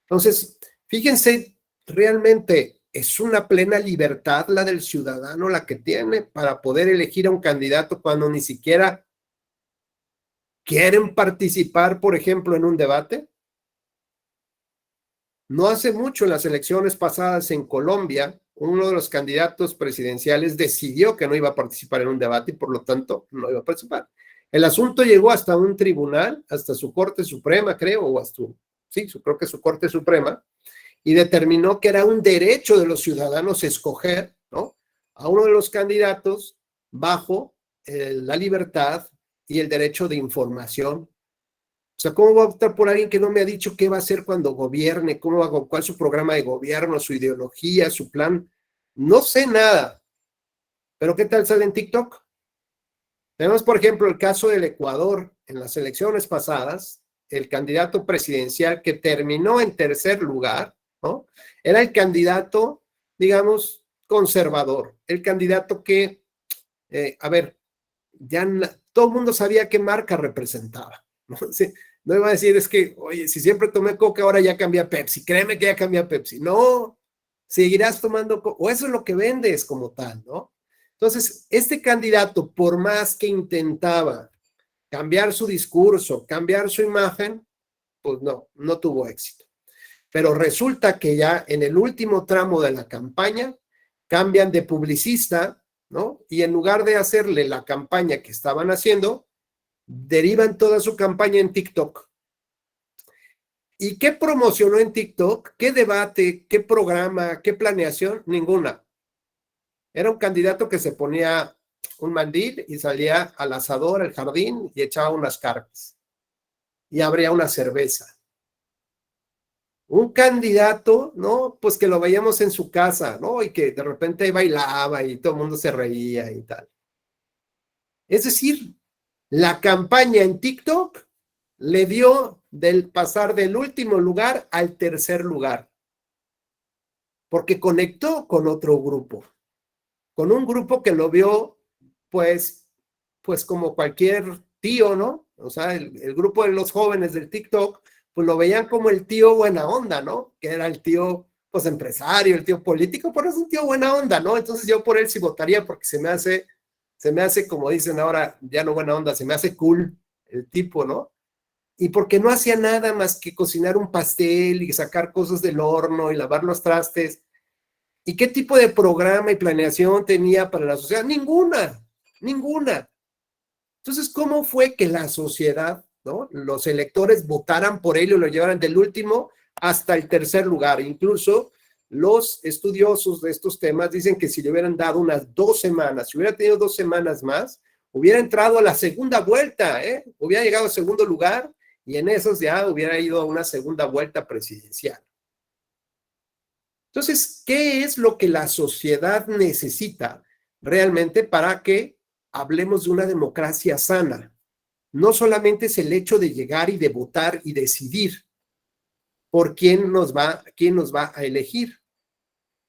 Entonces, fíjense, realmente es una plena libertad la del ciudadano la que tiene para poder elegir a un candidato cuando ni siquiera quieren participar, por ejemplo, en un debate. No hace mucho, en las elecciones pasadas en Colombia, uno de los candidatos presidenciales decidió que no iba a participar en un debate y por lo tanto no iba a participar. El asunto llegó hasta un tribunal, hasta su Corte Suprema, creo, o hasta, creo que su Corte Suprema, y determinó que era un derecho de los ciudadanos escoger, ¿no?, a uno de los candidatos bajo la libertad y el derecho de información. O sea, ¿cómo voy a optar por alguien que no me ha dicho qué va a hacer cuando gobierne? ¿Cuál es su programa de gobierno, su ideología, su plan? No sé nada. ¿Pero qué tal sale en TikTok? Tenemos, por ejemplo, el caso del Ecuador. En las elecciones pasadas, el candidato presidencial que terminó en tercer lugar, ¿no?, era el candidato, digamos, conservador. El candidato que, ya todo el mundo sabía qué marca representaba, ¿no? Sí, no iba a decir, es que, oye, si siempre tomé Coca, ahora ya cambié a Pepsi. Créeme que ya cambié a Pepsi. No, seguirás tomando Coca, o eso es lo que vendes como tal, ¿no? Entonces, este candidato, por más que intentaba cambiar su discurso, cambiar su imagen, pues no tuvo éxito. Pero resulta que ya en el último tramo de la campaña, cambian de publicista, ¿no? Y en lugar de hacerle la campaña que estaban haciendo, derivan toda su campaña en TikTok. ¿Y qué promocionó en TikTok? ¿Qué debate? ¿Qué programa? ¿Qué planeación? Ninguna. Era un candidato que se ponía un mandil y salía al asador, al jardín y echaba unas carnes. Y abría una cerveza. Un candidato, ¿no?, pues que lo veíamos en su casa, ¿no?, y que de repente bailaba y todo el mundo se reía y tal. Es decir, la campaña en TikTok le dio del pasar del último lugar al tercer lugar, porque conectó con otro grupo, con un grupo que lo vio, pues como cualquier tío, ¿no? O sea, el grupo de los jóvenes del TikTok, pues lo veían como el tío buena onda, ¿no? Que era el tío, pues, empresario, el tío político, pero es un tío buena onda, ¿no? Entonces yo por él sí votaría porque se me hace Se me hace, como dicen ahora, ya no buena onda, se me hace cool el tipo, ¿no? Y porque no hacía nada más que cocinar un pastel y sacar cosas del horno y lavar los trastes. ¿Y qué tipo de programa y planeación tenía para la sociedad? Ninguna, ninguna. Entonces, ¿cómo fue que la sociedad, ¿no? Los electores votaran por él y lo llevaran del último hasta el tercer lugar? Incluso los estudiosos de estos temas dicen que si le hubieran dado unas 2 semanas, si hubiera tenido 2 semanas más, hubiera entrado a la segunda vuelta, hubiera llegado al segundo lugar y en esos ya hubiera ido a una segunda vuelta presidencial. Entonces, ¿qué es lo que la sociedad necesita realmente para que hablemos de una democracia sana? No solamente es el hecho de llegar y de votar y decidir por quién nos va a elegir,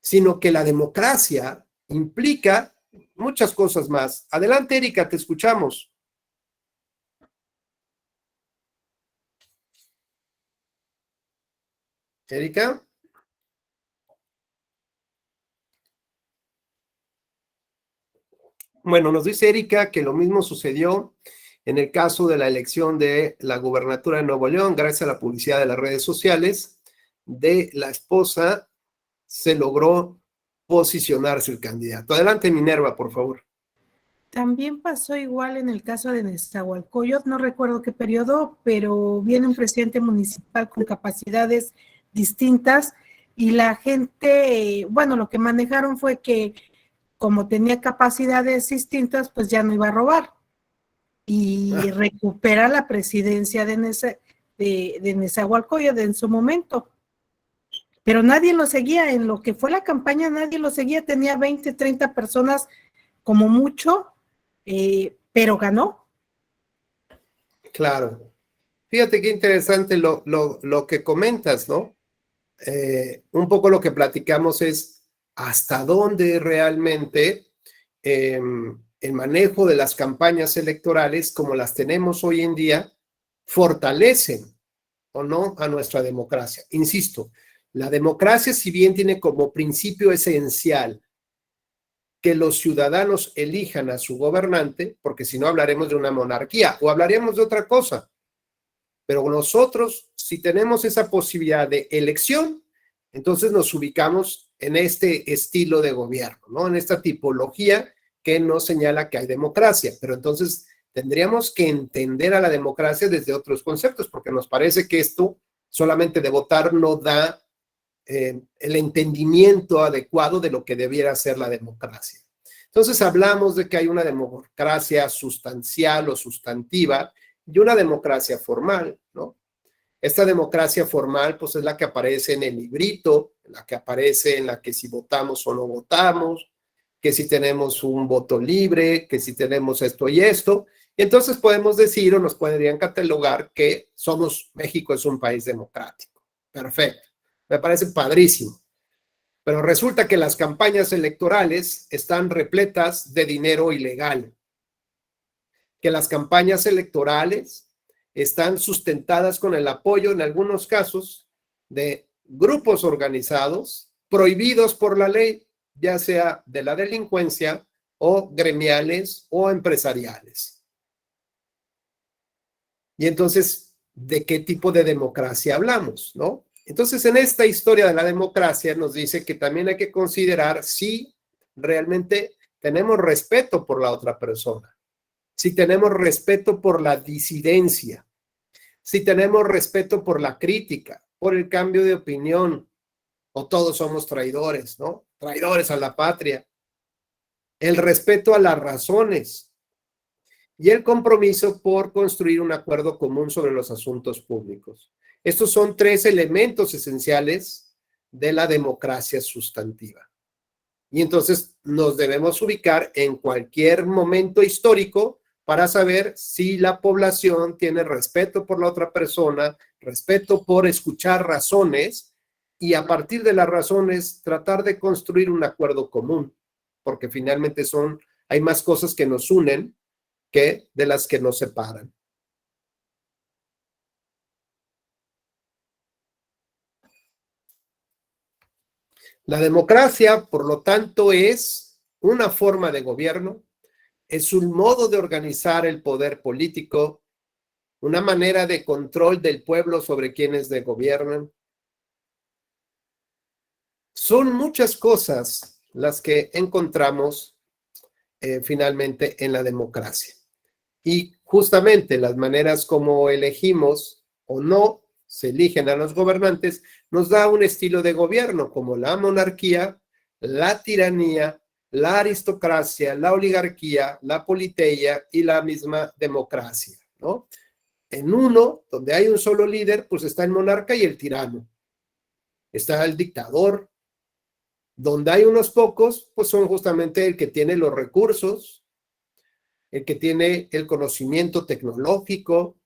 sino que la democracia implica muchas cosas más. Adelante, Erika, te escuchamos. Erika. Bueno, nos dice Erika que lo mismo sucedió en el caso de la elección de la gubernatura de Nuevo León, gracias a la publicidad de las redes sociales de la esposa, se logró posicionarse el candidato. Adelante, Minerva, por favor. También pasó igual en el caso de Nezahualcóyotl, no recuerdo qué periodo, pero viene un presidente municipal con capacidades distintas y la gente, bueno, lo que manejaron fue que como tenía capacidades distintas, pues ya no iba a robar y recupera la presidencia de Nezahualcóyotl en su momento. Pero nadie lo seguía, en lo que fue la campaña nadie lo seguía, tenía 20, 30 personas como mucho, pero ganó. Claro. Fíjate qué interesante lo que comentas, ¿no? Un poco lo que platicamos es hasta dónde realmente el manejo de las campañas electorales, como las tenemos hoy en día, fortalecen o no a nuestra democracia. Insisto, la democracia, si bien tiene como principio esencial que los ciudadanos elijan a su gobernante, porque si no hablaremos de una monarquía o hablaríamos de otra cosa. Pero nosotros, si tenemos esa posibilidad de elección, entonces nos ubicamos en este estilo de gobierno, ¿no? En esta tipología que nos señala que hay democracia. Pero entonces tendríamos que entender a la democracia desde otros conceptos, porque nos parece que esto solamente de votar no da el entendimiento adecuado de lo que debiera ser la democracia. Entonces hablamos de que hay una democracia sustancial o sustantiva y una democracia formal, ¿no? Esta democracia formal, pues es la que aparece en el librito, la que aparece en la que si votamos o no votamos, que si tenemos un voto libre, que si tenemos esto y esto. Y entonces podemos decir o nos podrían catalogar que México es un país democrático. Perfecto. Me parece padrísimo. Pero resulta que las campañas electorales están repletas de dinero ilegal. Que las campañas electorales están sustentadas con el apoyo, en algunos casos, de grupos organizados prohibidos por la ley, ya sea de la delincuencia o gremiales o empresariales. Y entonces, ¿de qué tipo de democracia hablamos, no? Entonces, en esta historia de la democracia nos dice que también hay que considerar si realmente tenemos respeto por la otra persona, si tenemos respeto por la disidencia, si tenemos respeto por la crítica, por el cambio de opinión, o todos somos traidores, ¿no? Traidores a la patria. El respeto a las razones y el compromiso por construir un acuerdo común sobre los asuntos públicos. Estos son 3 elementos esenciales de la democracia sustantiva. Y entonces nos debemos ubicar en cualquier momento histórico para saber si la población tiene respeto por la otra persona, respeto por escuchar razones y a partir de las razones tratar de construir un acuerdo común, porque finalmente hay más cosas que nos unen que de las que nos separan. La democracia, por lo tanto, es una forma de gobierno es un modo de organizar el poder político, una manera de control del pueblo sobre quienes le gobiernan. Son muchas cosas las que encontramos finalmente en la democracia. Y justamente las maneras como elegimos o no se eligen a los gobernantes nos da un estilo de gobierno como la monarquía, la tiranía, la aristocracia, la oligarquía, la politeia y la misma democracia, ¿no? En uno, donde hay un solo líder, pues está el monarca y el tirano. Está el dictador. Donde hay unos pocos, pues son justamente el que tiene los recursos, el que tiene el conocimiento tecnológico,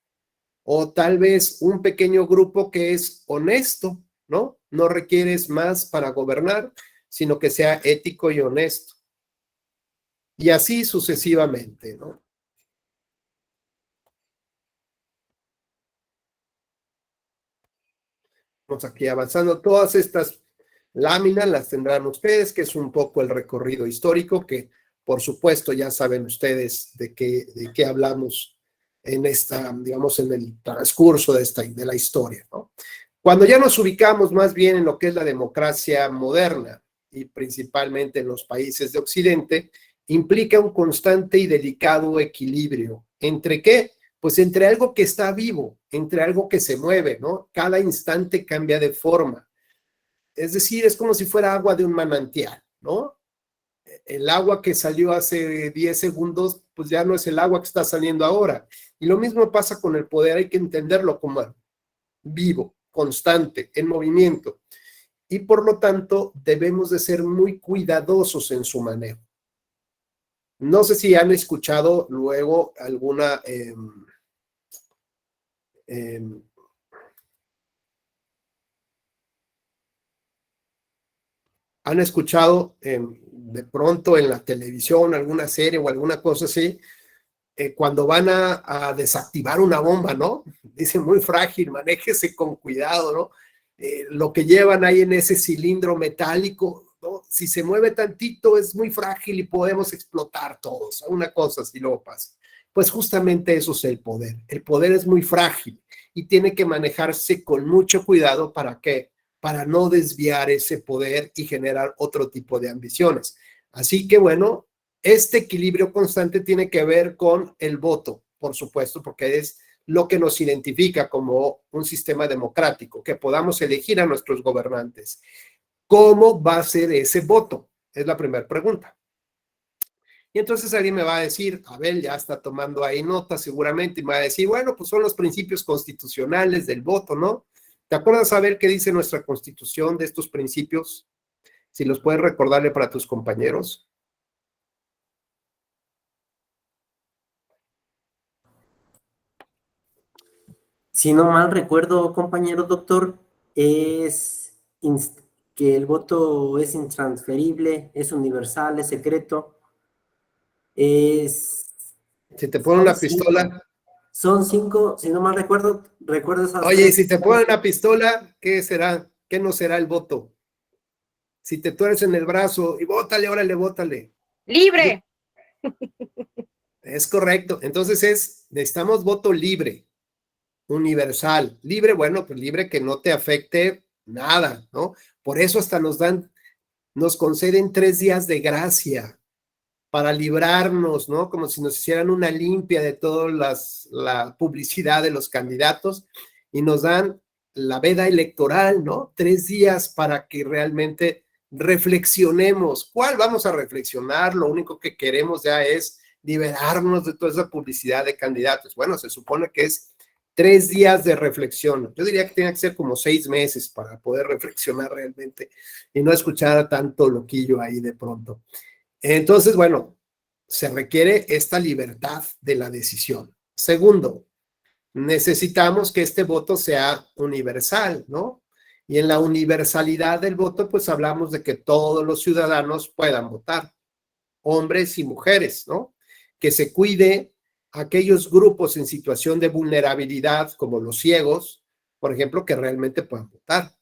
o tal vez un pequeño grupo que es honesto, ¿no? No requieres más para gobernar, sino que sea ético y honesto. Y así sucesivamente, ¿no? Vamos aquí avanzando. Todas estas láminas las tendrán ustedes, que es un poco el recorrido histórico, que por supuesto ya saben ustedes de qué hablamos en esta, digamos, en el transcurso de la historia, ¿no? Cuando ya nos ubicamos más bien en lo que es la democracia moderna y principalmente en los países de Occidente, implica un constante y delicado equilibrio. ¿Entre qué? Pues entre algo que está vivo, entre algo que se mueve, ¿no? Cada instante cambia de forma. Es decir, es como si fuera agua de un manantial, ¿no? El agua que salió hace 10 segundos, pues ya no es el agua que está saliendo ahora. Y lo mismo pasa con el poder, hay que entenderlo como vivo, constante, en movimiento. Y por lo tanto, debemos de ser muy cuidadosos en su manejo. No sé si han escuchado luego alguna... han escuchado de pronto en la televisión alguna serie o alguna cosa así, cuando van a desactivar una bomba, ¿no? Dice muy frágil, manéjese con cuidado, ¿no? Lo que llevan ahí en ese cilindro metálico, ¿no? Si se mueve tantito es muy frágil y podemos explotar todos, una cosa así luego pasa. Pues justamente eso es el poder. El poder es muy frágil y tiene que manejarse con mucho cuidado. ¿Para qué? Para no desviar ese poder y generar otro tipo de ambiciones. Así que bueno, este equilibrio constante tiene que ver con el voto, por supuesto, porque es lo que nos identifica como un sistema democrático, que podamos elegir a nuestros gobernantes. ¿Cómo va a ser ese voto? Es la primera pregunta. Y entonces alguien me va a decir, Abel ya está tomando ahí nota seguramente, y me va a decir, bueno, pues son los principios constitucionales del voto, ¿no? ¿Te acuerdas, Abel, qué dice nuestra Constitución de estos principios? Si los puedes recordarle para tus compañeros. Si no mal recuerdo, compañero doctor, es que el voto es intransferible, es universal, es secreto. Si te ponen una pistola. Son 5, si no mal recuerdo esas. Oye, y si te ponen una pistola, ¿qué será? ¿Qué no será el voto? Si te tuercen el brazo y bótale, órale, bótale. ¡Libre! Es correcto. Entonces necesitamos voto libre, universal. Libre, bueno, pues libre que no te afecte nada, ¿no? Por eso hasta nos conceden 3 días de gracia para librarnos, ¿no? Como si nos hicieran una limpia de toda la publicidad de los candidatos y nos dan la veda electoral, ¿no? 3 días para que realmente reflexionemos. ¿Cuál vamos a reflexionar? Lo único que queremos ya es liberarnos de toda esa publicidad de candidatos. Bueno, se supone que es 3 días de reflexión. Yo diría que tiene que ser como 6 meses para poder reflexionar realmente y no escuchar a tanto loquillo ahí de pronto. Entonces, bueno, se requiere esta libertad de la decisión. Segundo, necesitamos que este voto sea universal, ¿no? Y en la universalidad del voto, pues hablamos de que todos los ciudadanos puedan votar, hombres y mujeres, ¿no? Que se cuide a aquellos grupos en situación de vulnerabilidad, como los ciegos, por ejemplo, que realmente puedan votar.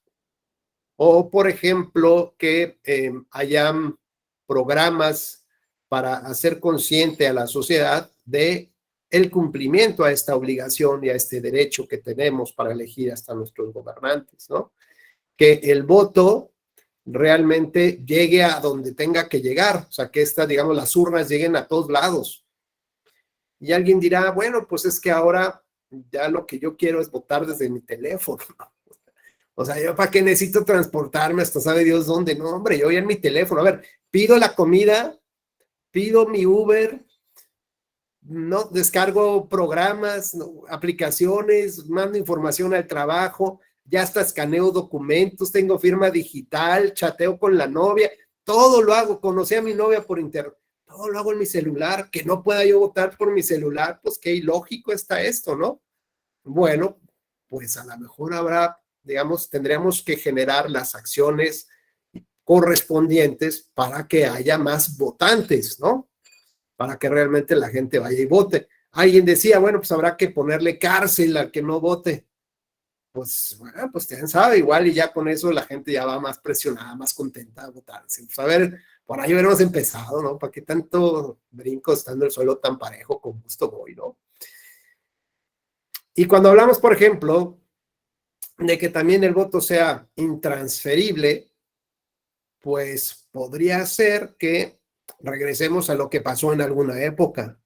O, por ejemplo, que hayan programas para hacer consciente a la sociedad de el cumplimiento a esta obligación y a este derecho que tenemos para elegir hasta nuestros gobernantes, ¿no? Que el voto realmente llegue a donde tenga que llegar, o sea, que digamos, las urnas lleguen a todos lados. Y alguien dirá, bueno, pues es que ahora ya lo que yo quiero es votar desde mi teléfono. O sea, ¿yo para qué necesito transportarme hasta sabe Dios dónde? No, hombre, yo ya en mi teléfono. A ver, pido la comida, pido mi Uber, no descargo programas, no, aplicaciones, mando información al trabajo, ya hasta escaneo documentos, tengo firma digital, chateo con la novia, todo lo hago, conocí a mi novia por internet, todo lo hago en mi celular, que no pueda yo votar por mi celular, pues qué ilógico está esto, ¿no? Bueno, pues a lo mejor habrá, digamos, tendríamos que generar las acciones correspondientes para que haya más votantes, ¿no? Para que realmente la gente vaya y vote. Alguien decía, bueno, pues habrá que ponerle cárcel al que no vote. Pues, bueno, pues quién sabe, igual y ya con eso la gente ya va más presionada, más contenta de votar. Pues a ver, por ahí hubiéramos empezado, ¿no? ¿Para qué tanto brinco estando el suelo tan parejo? Con gusto voy, ¿no? Y cuando hablamos, por ejemplo, de que también el voto sea intransferible, pues podría ser que regresemos a lo que pasó en alguna época.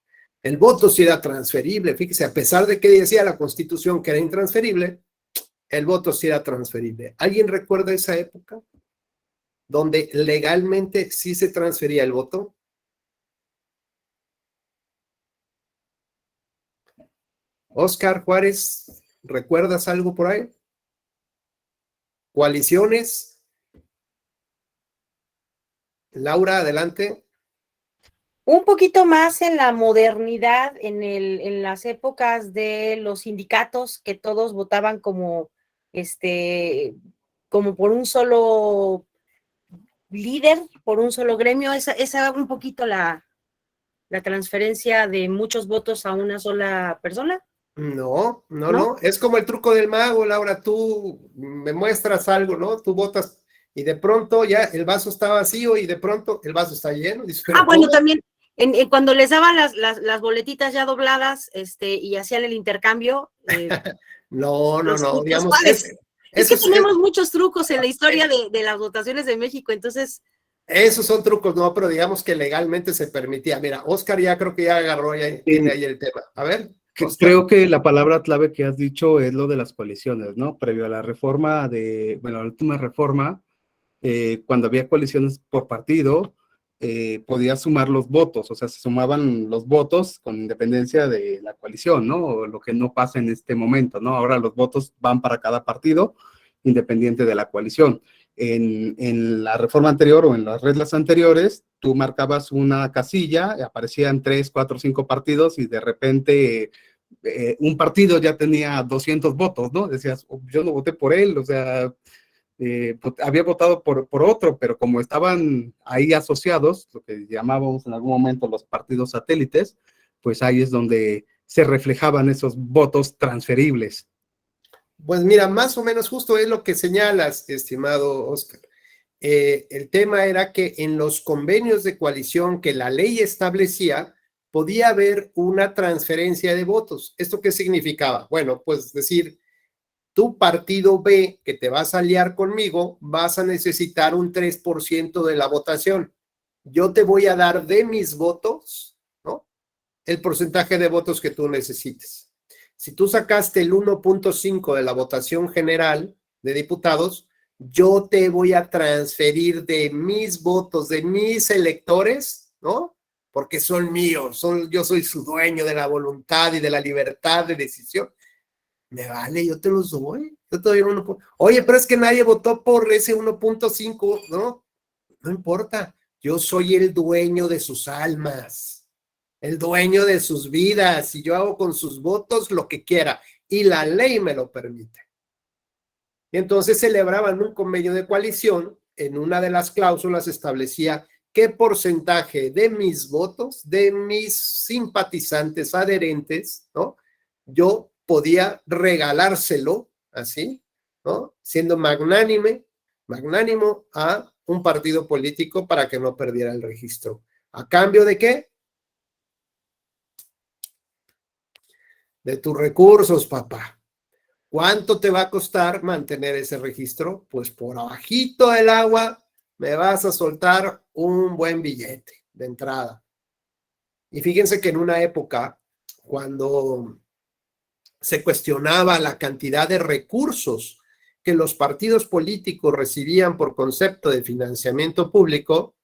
El voto sí era transferible, fíjese, a pesar de que decía la Constitución que era intransferible, el voto sí era transferible. ¿Alguien recuerda esa época donde legalmente sí se transfería el voto? Óscar Juárez, ¿recuerdas algo por ahí? ¿Coaliciones? Laura, adelante. Un poquito más en la modernidad, en las épocas de los sindicatos, que todos votaban como por un solo líder, por un solo gremio. Esa un poquito la transferencia de muchos votos a una sola persona. No. Es como el truco del mago, Laura. Tú me muestras algo, ¿no? Tú votas y de pronto ya el vaso está vacío y de pronto el vaso está lleno. Dices, bueno, ¿cómo? también cuando les daban las boletitas ya dobladas y hacían el intercambio. No, digamos, es que tenemos muchos trucos en la historia de las votaciones de México, entonces. Esos son trucos, no, pero digamos que legalmente se permitía. Mira, Óscar ya creo que ya agarró, ya tiene ahí el tema. A ver. Óscar. Creo que la palabra clave que has dicho es lo de las coaliciones, ¿no? Previo a la reforma la última reforma, cuando había coaliciones por partido, podías sumar los votos, o sea, se sumaban los votos con independencia de la coalición, ¿no? O lo que no pasa en este momento, ¿no? Ahora los votos van para cada partido, independiente de la coalición. En la reforma anterior o en las reglas anteriores, tú marcabas una casilla, aparecían 3, 4, 5 partidos y de repente un partido ya tenía 200 votos, ¿no? Decías, yo no voté por él, o sea, había votado por otro, pero como estaban ahí asociados, lo que llamábamos en algún momento los partidos satélites, pues ahí es donde se reflejaban esos votos transferibles. Pues mira, más o menos justo es lo que señalas, estimado Óscar. El tema era que en los convenios de coalición que la ley establecía, podía haber una transferencia de votos. ¿Esto qué significaba? Bueno, pues decir, tu partido B, que te vas a aliar conmigo, vas a necesitar un 3% de la votación. Yo te voy a dar de mis votos, ¿no? El porcentaje de votos que tú necesites. Si tú sacaste el 1.5 de la votación general de diputados, yo te voy a transferir de mis votos, de mis electores, ¿no? Porque son míos, yo soy su dueño de la voluntad y de la libertad de decisión. Me vale, yo te los doy. Yo te doy Oye, pero es que nadie votó por ese 1.5, ¿no? No importa, yo soy el dueño de sus almas. El dueño de sus vidas, y yo hago con sus votos lo que quiera, y la ley me lo permite. Y entonces celebraban un convenio de coalición, en una de las cláusulas establecía qué porcentaje de mis votos, de mis simpatizantes adherentes, ¿no? Yo podía regalárselo, así, ¿no? Siendo magnánimo a un partido político para que no perdiera el registro. ¿A cambio de qué? De tus recursos, papá. ¿Cuánto te va a costar mantener ese registro? Pues por abajito del agua me vas a soltar un buen billete de entrada. Y fíjense que en una época, cuando se cuestionaba la cantidad de recursos que los partidos políticos recibían por concepto de financiamiento público,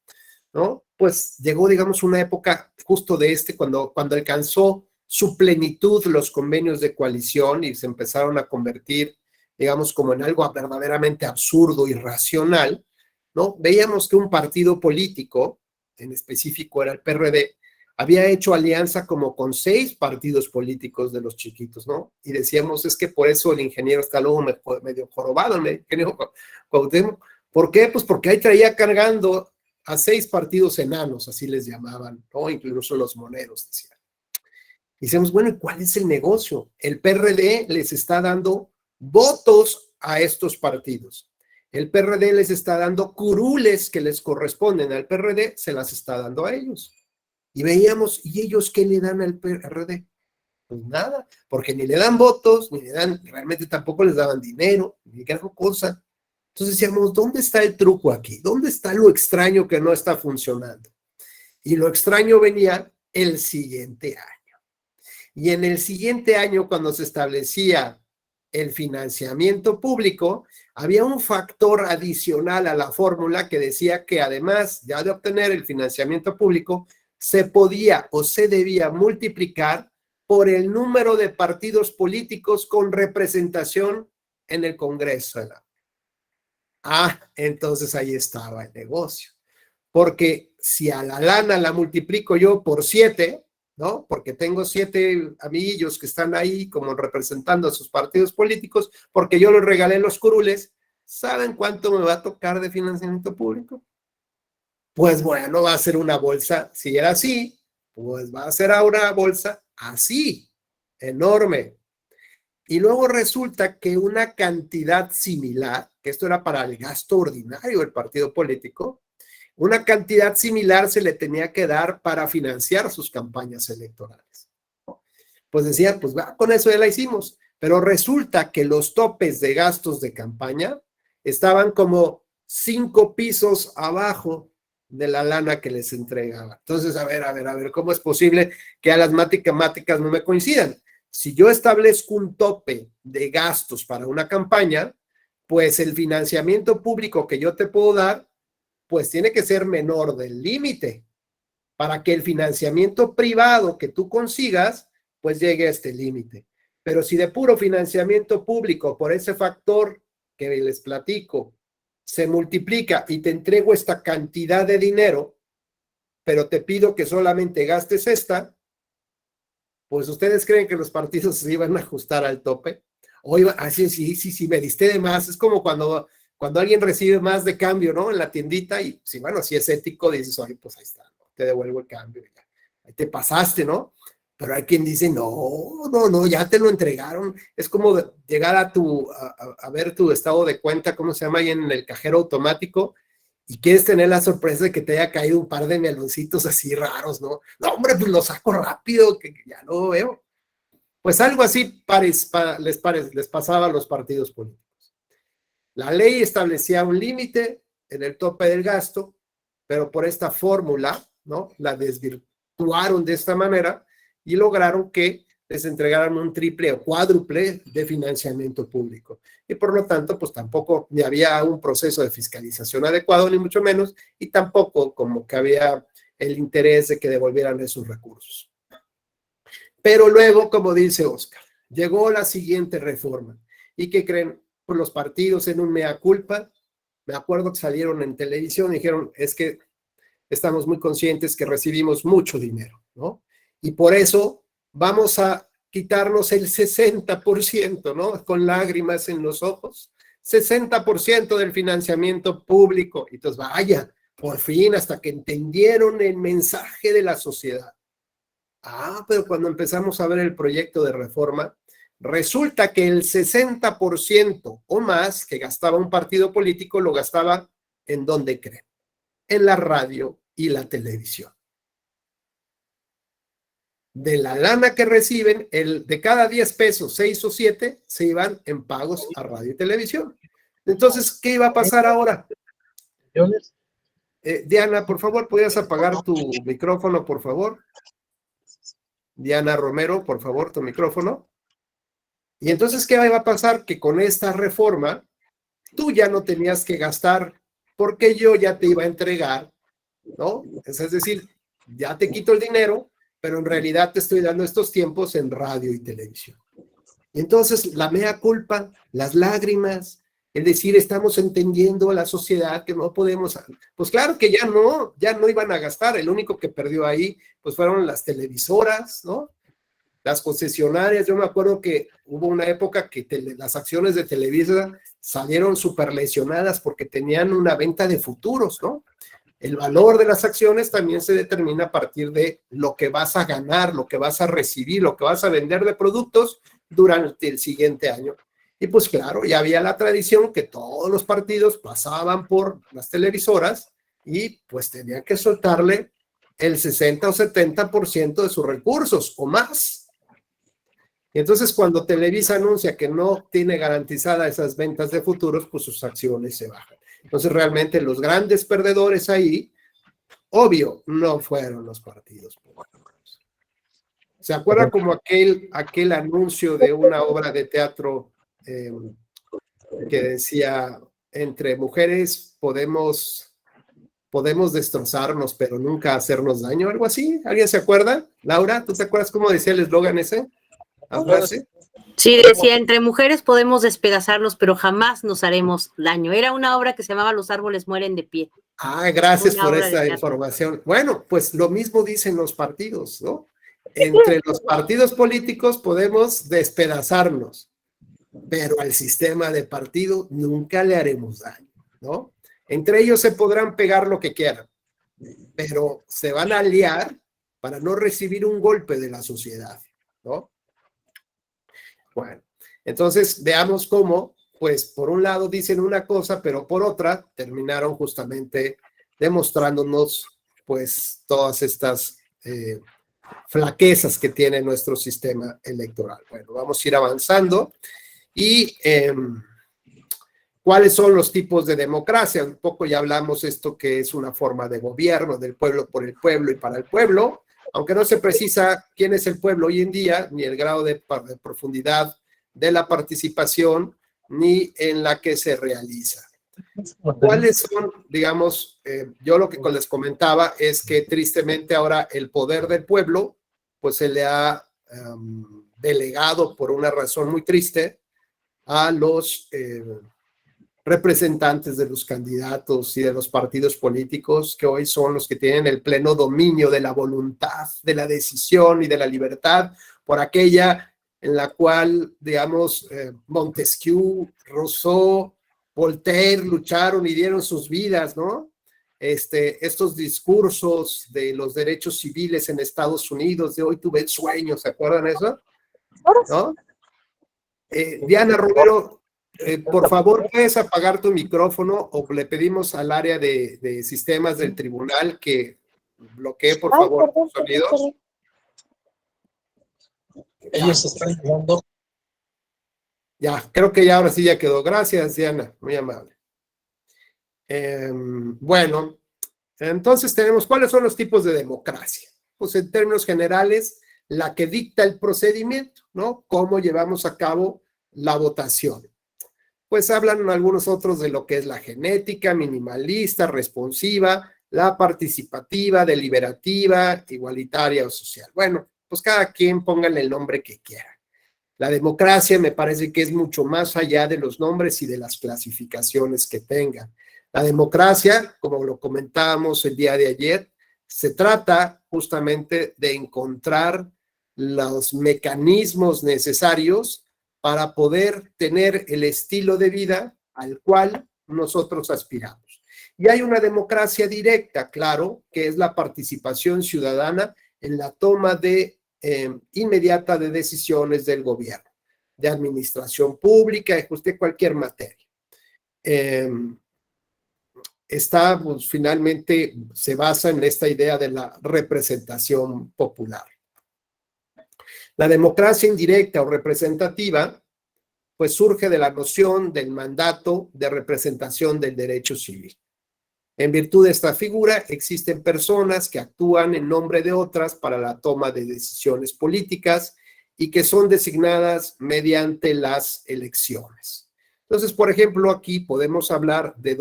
¿no? Pues llegó, digamos, una época justo de cuando alcanzó su plenitud los convenios de coalición y se empezaron a convertir, digamos, como en algo verdaderamente absurdo, irracional, ¿no? Veíamos que un partido político, en específico era el PRD, había hecho alianza como con 6 partidos políticos de los chiquitos, ¿no? Y decíamos, es que por eso el ingeniero está luego medio jorobado, el ingeniero Cuauhtémoc. ¿Por qué? Pues porque ahí traía cargando a 6 partidos enanos, así les llamaban, ¿no? Incluso los moneros, decían. Y decíamos, bueno, ¿y cuál es el negocio? El PRD les está dando votos a estos partidos. El PRD les está dando curules que les corresponden al PRD, se las está dando a ellos. Y veíamos, ¿y ellos qué le dan al PRD? Pues nada, porque ni le dan votos, ni le dan, realmente tampoco les daban dinero, ni gran cosa. Entonces decíamos, ¿dónde está el truco aquí? ¿Dónde está lo extraño que no está funcionando? Y lo extraño venía el siguiente año. Y en el siguiente año, cuando se establecía el financiamiento público, había un factor adicional a la fórmula que decía que además ya de obtener el financiamiento público, se podía o se debía multiplicar por el número de partidos políticos con representación en el Congreso. Entonces ahí estaba el negocio. Porque si a la lana la multiplico yo por 7, ¿no? Porque tengo 7 amiguillos que están ahí como representando a sus partidos políticos, porque yo les regalé los curules, ¿saben cuánto me va a tocar de financiamiento público? Pues bueno, va a ser una bolsa, si era así, pues va a ser ahora una bolsa así, enorme. Y luego resulta que una cantidad similar, que esto era para el gasto ordinario del partido político, una cantidad similar se le tenía que dar para financiar sus campañas electorales. Pues decía, pues va, con eso ya la hicimos, pero resulta que los topes de gastos de campaña estaban como 5 pisos abajo de la lana que les entregaba. Entonces, a ver, ¿cómo es posible que a las matemáticas no me coincidan? Si yo establezco un tope de gastos para una campaña, pues el financiamiento público que yo te puedo dar, pues tiene que ser menor del límite para que el financiamiento privado que tú consigas, pues llegue a este límite. Pero si de puro financiamiento público, por ese factor que les platico, se multiplica y te entrego esta cantidad de dinero, pero te pido que solamente gastes esta, pues ¿ustedes creen que los partidos se iban a ajustar al tope? O iban, sí, me diste de más. Es como cuando alguien recibe más de cambio, ¿no? En la tiendita y, sí, bueno, si es ético, dices, oye, pues ahí está, ¿no? Te devuelvo el cambio, ya. Ahí te pasaste, ¿no? Pero hay quien dice, no, ya te lo entregaron. Es como llegar a ver tu estado de cuenta, ¿cómo se llama? Ahí en el cajero automático, y quieres tener la sorpresa de que te haya caído un par de meloncitos así raros, ¿no? No, hombre, pues lo saco rápido, que ya no veo. Pues algo así les pasaba a los partidos políticos. La ley establecía un límite en el tope del gasto, pero por esta fórmula, ¿no? La desvirtuaron de esta manera y lograron que les entregaran un triple o cuádruple de financiamiento público. Y por lo tanto, pues tampoco ni había un proceso de fiscalización adecuado, ni mucho menos, y tampoco como que había el interés de que devolvieran esos recursos. Pero luego, como dice Oscar, llegó la siguiente reforma. ¿Y qué creen? Pues los partidos en un mea culpa, me acuerdo que salieron en televisión y dijeron, es que estamos muy conscientes que recibimos mucho dinero, ¿no? Y por eso vamos a quitarnos el 60%, ¿no? Con lágrimas en los ojos, 60% del financiamiento público. Y entonces, vaya, por fin, hasta que entendieron el mensaje de la sociedad. Pero cuando empezamos a ver el proyecto de reforma, resulta que el 60% o más que gastaba un partido político lo gastaba ¿en dónde creen? En la radio y la televisión. de la lana que reciben, de cada 10 pesos, 6 o 7 se iban en pagos a radio y televisión. Entonces, ¿qué iba a pasar ahora? Diana, por favor, ¿podrías apagar tu micrófono, por favor? Diana Romero, por favor, tu micrófono. Y entonces, ¿qué va a pasar? Que con esta reforma, tú ya no tenías que gastar, porque yo ya te iba a entregar, ¿no? Es decir, ya te quito el dinero, pero en realidad te estoy dando estos tiempos en radio y televisión. Y entonces, la mea culpa, las lágrimas, es decir, estamos entendiendo a la sociedad que no podemos, pues claro que ya no iban a gastar, el único que perdió ahí, pues fueron las televisoras, ¿no? Las concesionarias. Yo me acuerdo que hubo una época que las acciones de Televisa salieron súper lesionadas porque tenían una venta de futuros, ¿no? El valor de las acciones también se determina a partir de lo que vas a ganar, lo que vas a recibir, lo que vas a vender de productos durante el siguiente año. Y pues claro, ya había la tradición que todos los partidos pasaban por las televisoras y pues tenían que soltarle el 60 o 70% de sus recursos o más. Y entonces cuando Televisa anuncia que no tiene garantizadas esas ventas de futuros, pues sus acciones se bajan. Entonces realmente los grandes perdedores ahí, obvio, no fueron los partidos políticos. ¿Se acuerda como aquel anuncio de una obra de teatro que decía, entre mujeres podemos destrozarnos, pero nunca hacernos daño? Algo así. ¿Alguien se acuerda? Laura, ¿tú te acuerdas cómo decía el eslogan ese? ¿La frase? Sí, decía, entre mujeres podemos despedazarnos, pero jamás nos haremos daño. Era una obra que se llamaba Los árboles mueren de pie. Ah, gracias por esta información. Bueno, pues lo mismo dicen los partidos, ¿no? Entre los partidos políticos podemos despedazarnos, pero al sistema de partido nunca le haremos daño, ¿no? Entre ellos se podrán pegar lo que quieran, pero se van a aliar para no recibir un golpe de la sociedad, ¿no? Bueno, entonces veamos cómo, pues por un lado dicen una cosa, pero por otra terminaron justamente demostrándonos pues todas estas flaquezas que tiene nuestro sistema electoral. Bueno, vamos a ir avanzando y ¿cuáles son los tipos de democracia? Un poco ya hablamos esto que es una forma de gobierno del pueblo por el pueblo y para el pueblo, aunque no se precisa quién es el pueblo hoy en día, ni el grado de profundidad de la participación, ni en la que se realiza. ¿Cuáles son, digamos, yo lo que les comentaba es que tristemente ahora el poder del pueblo, pues se le ha delegado por una razón muy triste a los representantes de los candidatos y de los partidos políticos, que hoy son los que tienen el pleno dominio de la voluntad, de la decisión y de la libertad, por aquella en la cual, digamos, Montesquieu, Rousseau, Voltaire lucharon y dieron sus vidas, ¿no? Estos discursos de los derechos civiles en Estados Unidos, de hoy tuve el sueño, ¿se acuerdan eso? ¿No? Diana Romero, por favor, ¿puedes apagar tu micrófono o le pedimos al área de sistemas del tribunal que bloquee, por favor, los sonidos? Ellos están ayudando. Ya, creo que ya ahora sí ya quedó. Gracias, Diana, muy amable. Bueno, entonces tenemos, ¿cuáles son los tipos de democracia? Pues en términos generales, la que dicta el procedimiento, ¿no? Cómo llevamos a cabo la votación. Pues hablan algunos otros de lo que es la genética, minimalista, responsiva, la participativa, deliberativa, igualitaria o social. Bueno, pues cada quien póngale el nombre que quiera. La democracia me parece que es mucho más allá de los nombres y de las clasificaciones que tengan. La democracia, como lo comentábamos el día de ayer, se trata justamente de encontrar los mecanismos necesarios para poder tener el estilo de vida al cual nosotros aspiramos. Y hay una democracia directa, claro, que es la participación ciudadana en la toma inmediata de decisiones del gobierno, de administración pública, de cualquier materia. Pues, finalmente se basa en esta idea de la representación popular. La democracia indirecta o representativa, pues surge de la noción del mandato de representación del derecho civil. En virtud de esta figura, existen personas que actúan en nombre de otras para la toma de decisiones políticas y que son designadas mediante las elecciones. Entonces, por ejemplo, aquí podemos hablar de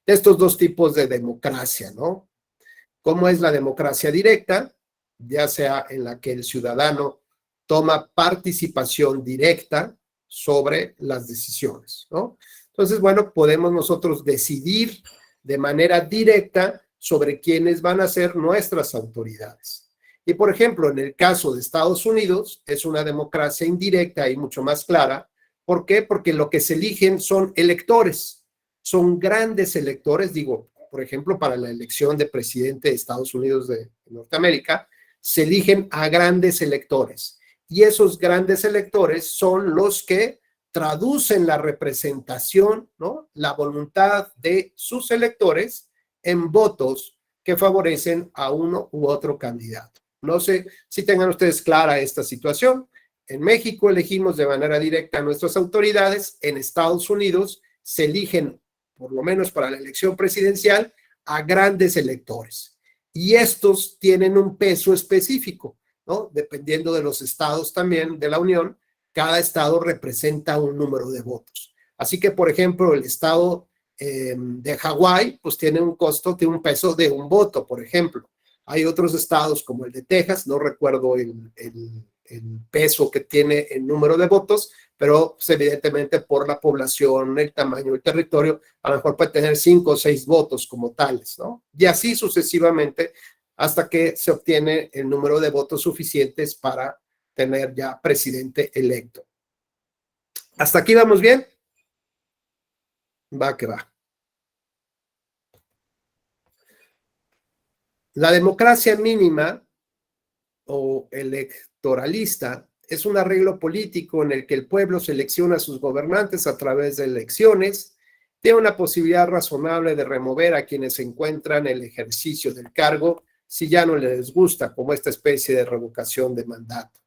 estos dos tipos de democracia, ¿no? ¿Cómo es la democracia directa? Ya sea en la que el ciudadano toma participación directa sobre las decisiones, ¿no? Entonces, bueno, podemos nosotros decidir de manera directa sobre quiénes van a ser nuestras autoridades. Y, por ejemplo, en el caso de Estados Unidos, es una democracia indirecta y mucho más clara. ¿Por qué? Porque lo que se eligen son electores, son grandes electores, digo, por ejemplo, para la elección de presidente de Estados Unidos de Norteamérica, se eligen a grandes electores. Y esos grandes electores son los que traducen la representación, ¿no? La voluntad de sus electores en votos que favorecen a uno u otro candidato. No sé si tengan ustedes clara esta situación. En México elegimos de manera directa a nuestras autoridades. En Estados Unidos se eligen, por lo menos para la elección presidencial, a grandes electores. Y estos tienen un peso específico, ¿no? Dependiendo de los estados también de la Unión, cada estado representa un número de votos. Así que, por ejemplo, el estado de Hawái, pues tiene un costo, tiene un peso de un voto, por ejemplo. Hay otros estados como el de Texas, no recuerdo el peso que tiene el número de votos, pero pues, evidentemente por la población, el tamaño del territorio, a lo mejor puede tener 5 o 6 votos como tales, ¿no? Y así sucesivamente hasta que se obtiene el número de votos suficientes para tener ya presidente electo. ¿Hasta aquí vamos bien? Va que va. La democracia mínima o electoralista es un arreglo político en el que el pueblo selecciona a sus gobernantes a través de elecciones, tiene una posibilidad razonable de remover a quienes se encuentran en el ejercicio del cargo si ya no les gusta, como esta especie de revocación de mandato.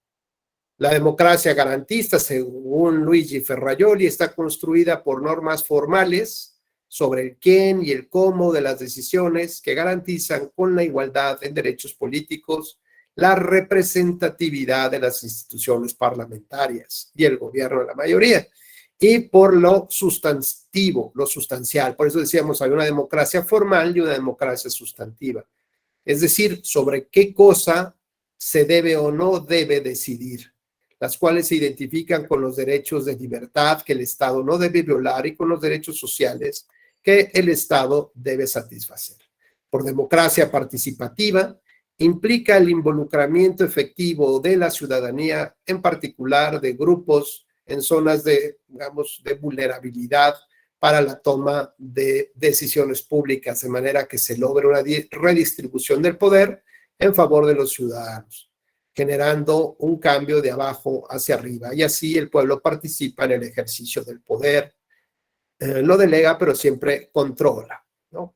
La democracia garantista, según Luigi Ferrajoli, está construida por normas formales sobre el quién y el cómo de las decisiones que garantizan con la igualdad en derechos políticos la representatividad de las instituciones parlamentarias y el gobierno de la mayoría, y por lo sustantivo, lo sustancial. Por eso decíamos, hay una democracia formal y una democracia sustantiva. Es decir, sobre qué cosa se debe o no debe decidir, las cuales se identifican con los derechos de libertad que el Estado no debe violar y con los derechos sociales que el Estado debe satisfacer. Por democracia participativa, implica el involucramiento efectivo de la ciudadanía, en particular de grupos en zonas de, digamos, de vulnerabilidad para la toma de decisiones públicas, de manera que se logre una redistribución del poder en favor de los ciudadanos, generando un cambio de abajo hacia arriba, y así el pueblo participa en el ejercicio del poder, lo delega, pero siempre controla, ¿no?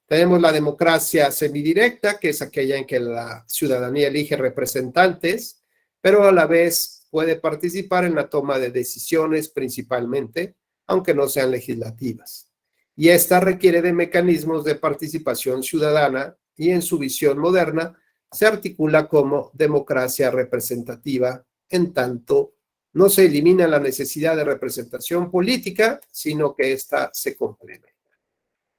Tenemos la democracia semidirecta, que es aquella en que la ciudadanía elige representantes, pero a la vez puede participar en la toma de decisiones principalmente, aunque no sean legislativas. Y esta requiere de mecanismos de participación ciudadana y en su visión moderna se articula como democracia representativa, en tanto no se elimina la necesidad de representación política, sino que ésta se complementa.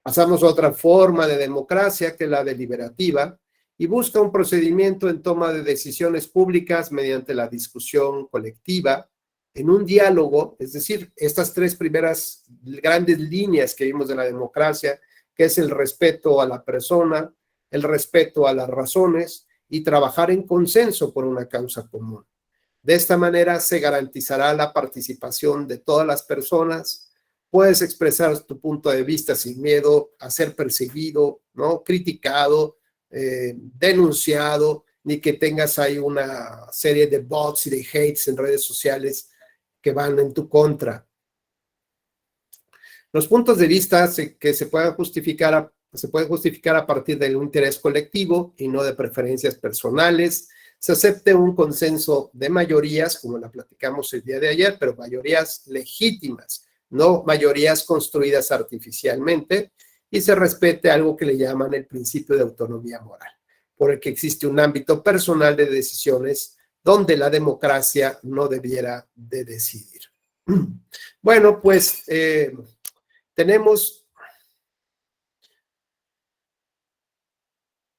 Pasamos a otra forma de democracia, que es la deliberativa, y busca un procedimiento en toma de decisiones públicas mediante la discusión colectiva, en un diálogo, es decir, estas tres primeras grandes líneas que vimos de la democracia, que es el respeto a la persona, el respeto a las razones y trabajar en consenso por una causa común. De esta manera se garantizará la participación de todas las personas. Puedes expresar tu punto de vista sin miedo a ser perseguido, ¿no? Criticado, denunciado, ni que tengas ahí una serie de bots y de hates en redes sociales que van en tu contra. Los puntos de vista que se pueden justificar a partir de un interés colectivo y no de preferencias personales, se acepte un consenso de mayorías, como la platicamos el día de ayer, pero mayorías legítimas, no mayorías construidas artificialmente, y se respete algo que le llaman el principio de autonomía moral, por el que existe un ámbito personal de decisiones donde la democracia no debiera de decidir. Bueno, pues tenemos...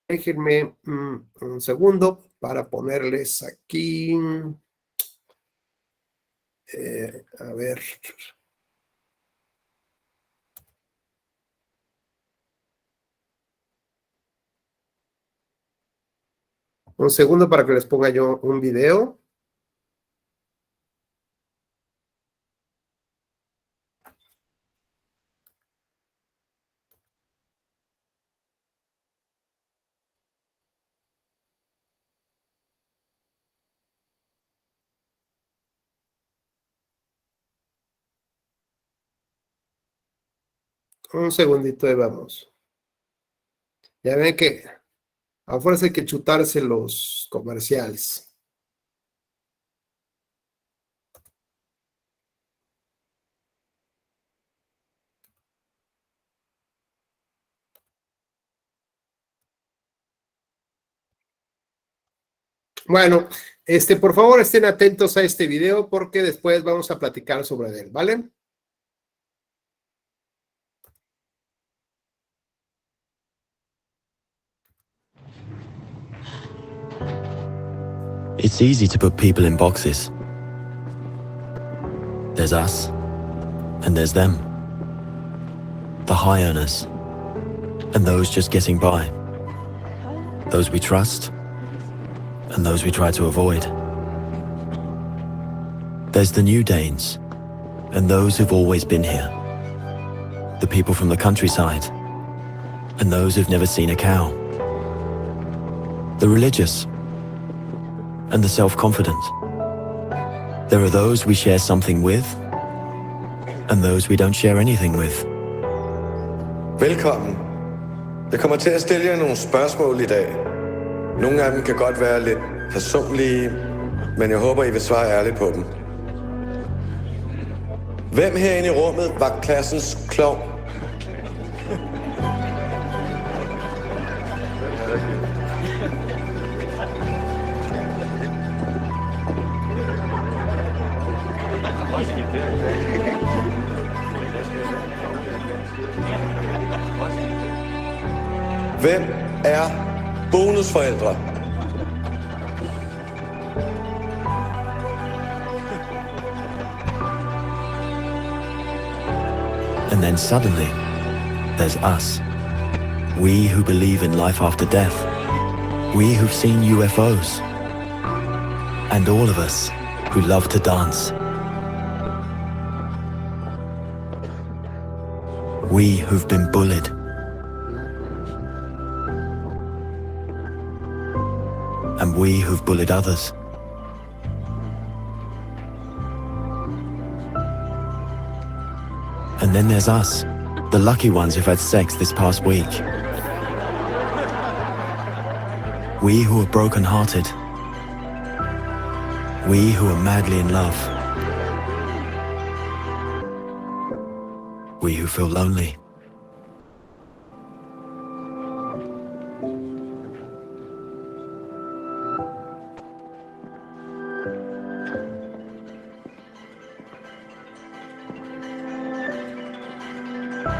Déjenme un segundo para ponerles aquí. A ver. Un segundo para que les ponga yo un video. Un segundito y vamos. Ya ven que a fuerza hay que chutarse los comerciales. Bueno, por favor estén atentos a este video porque después vamos a platicar sobre él, ¿vale? It's easy to put people in boxes. There's us, and there's them. The high earners, and those just getting by. Those we trust, and those we try to avoid. There's the new Danes, and those who've always been here. The people from the countryside, and those who've never seen a cow. The religious, and the self-confident. There are those we share something with, and those we don't share anything with. Velkommen. Jeg kommer til at stille jer nogle spørgsmål i dag. Nogle af dem kan godt være lidt personlige, men jeg håber, I vil svare ærligt på dem. Hvem herinde i rummet var klassens klovn? Hvem er bonusforældre? And then suddenly, there's us. We who believe in life after death. We who've seen UFOs. And all of us who love to dance. We who've been bullied. And we who've bullied others. And then there's us, the lucky ones who've had sex this past week. We who are broken-hearted. We who are madly in love. We who feel lonely.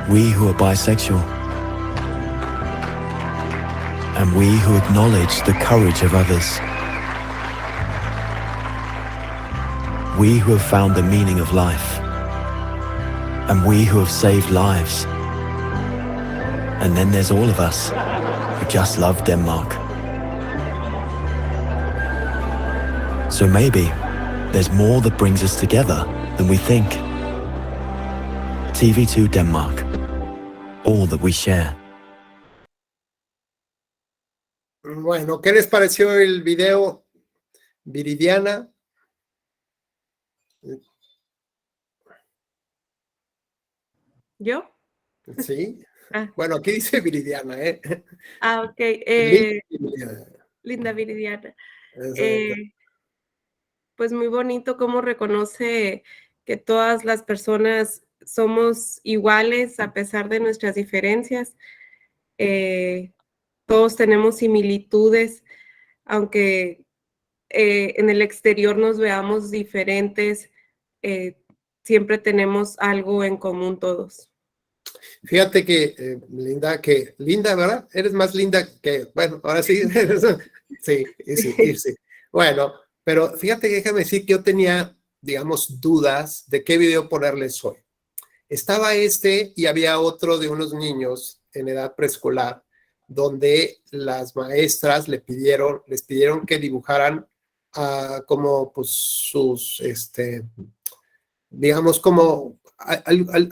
We who are bisexual. And we who acknowledge the courage of others. We who have found the meaning of life. And we who have saved lives. And then there's all of us who just love Denmark. So maybe there's more that brings us together than we think. TV2 Denmark. All that we share. Bueno, ¿qué les pareció el video, Viridiana? ¿Yo? Sí. Bueno, aquí dice Viridiana, ¿eh? Ah, ok. Viridiana. Linda Viridiana. Pues muy bonito cómo reconoce que todas las personas somos iguales a pesar de nuestras diferencias. Todos tenemos similitudes, aunque en el exterior nos veamos diferentes, siempre tenemos algo en común todos. Fíjate que, linda, ¿verdad? Eres más linda que, bueno, ahora sí, sí. Bueno, pero fíjate que déjame decir que yo tenía, digamos, dudas de qué video ponerles hoy. Estaba y había otro de unos niños en edad preescolar, donde las maestras les pidieron que dibujaran como pues sus, digamos, como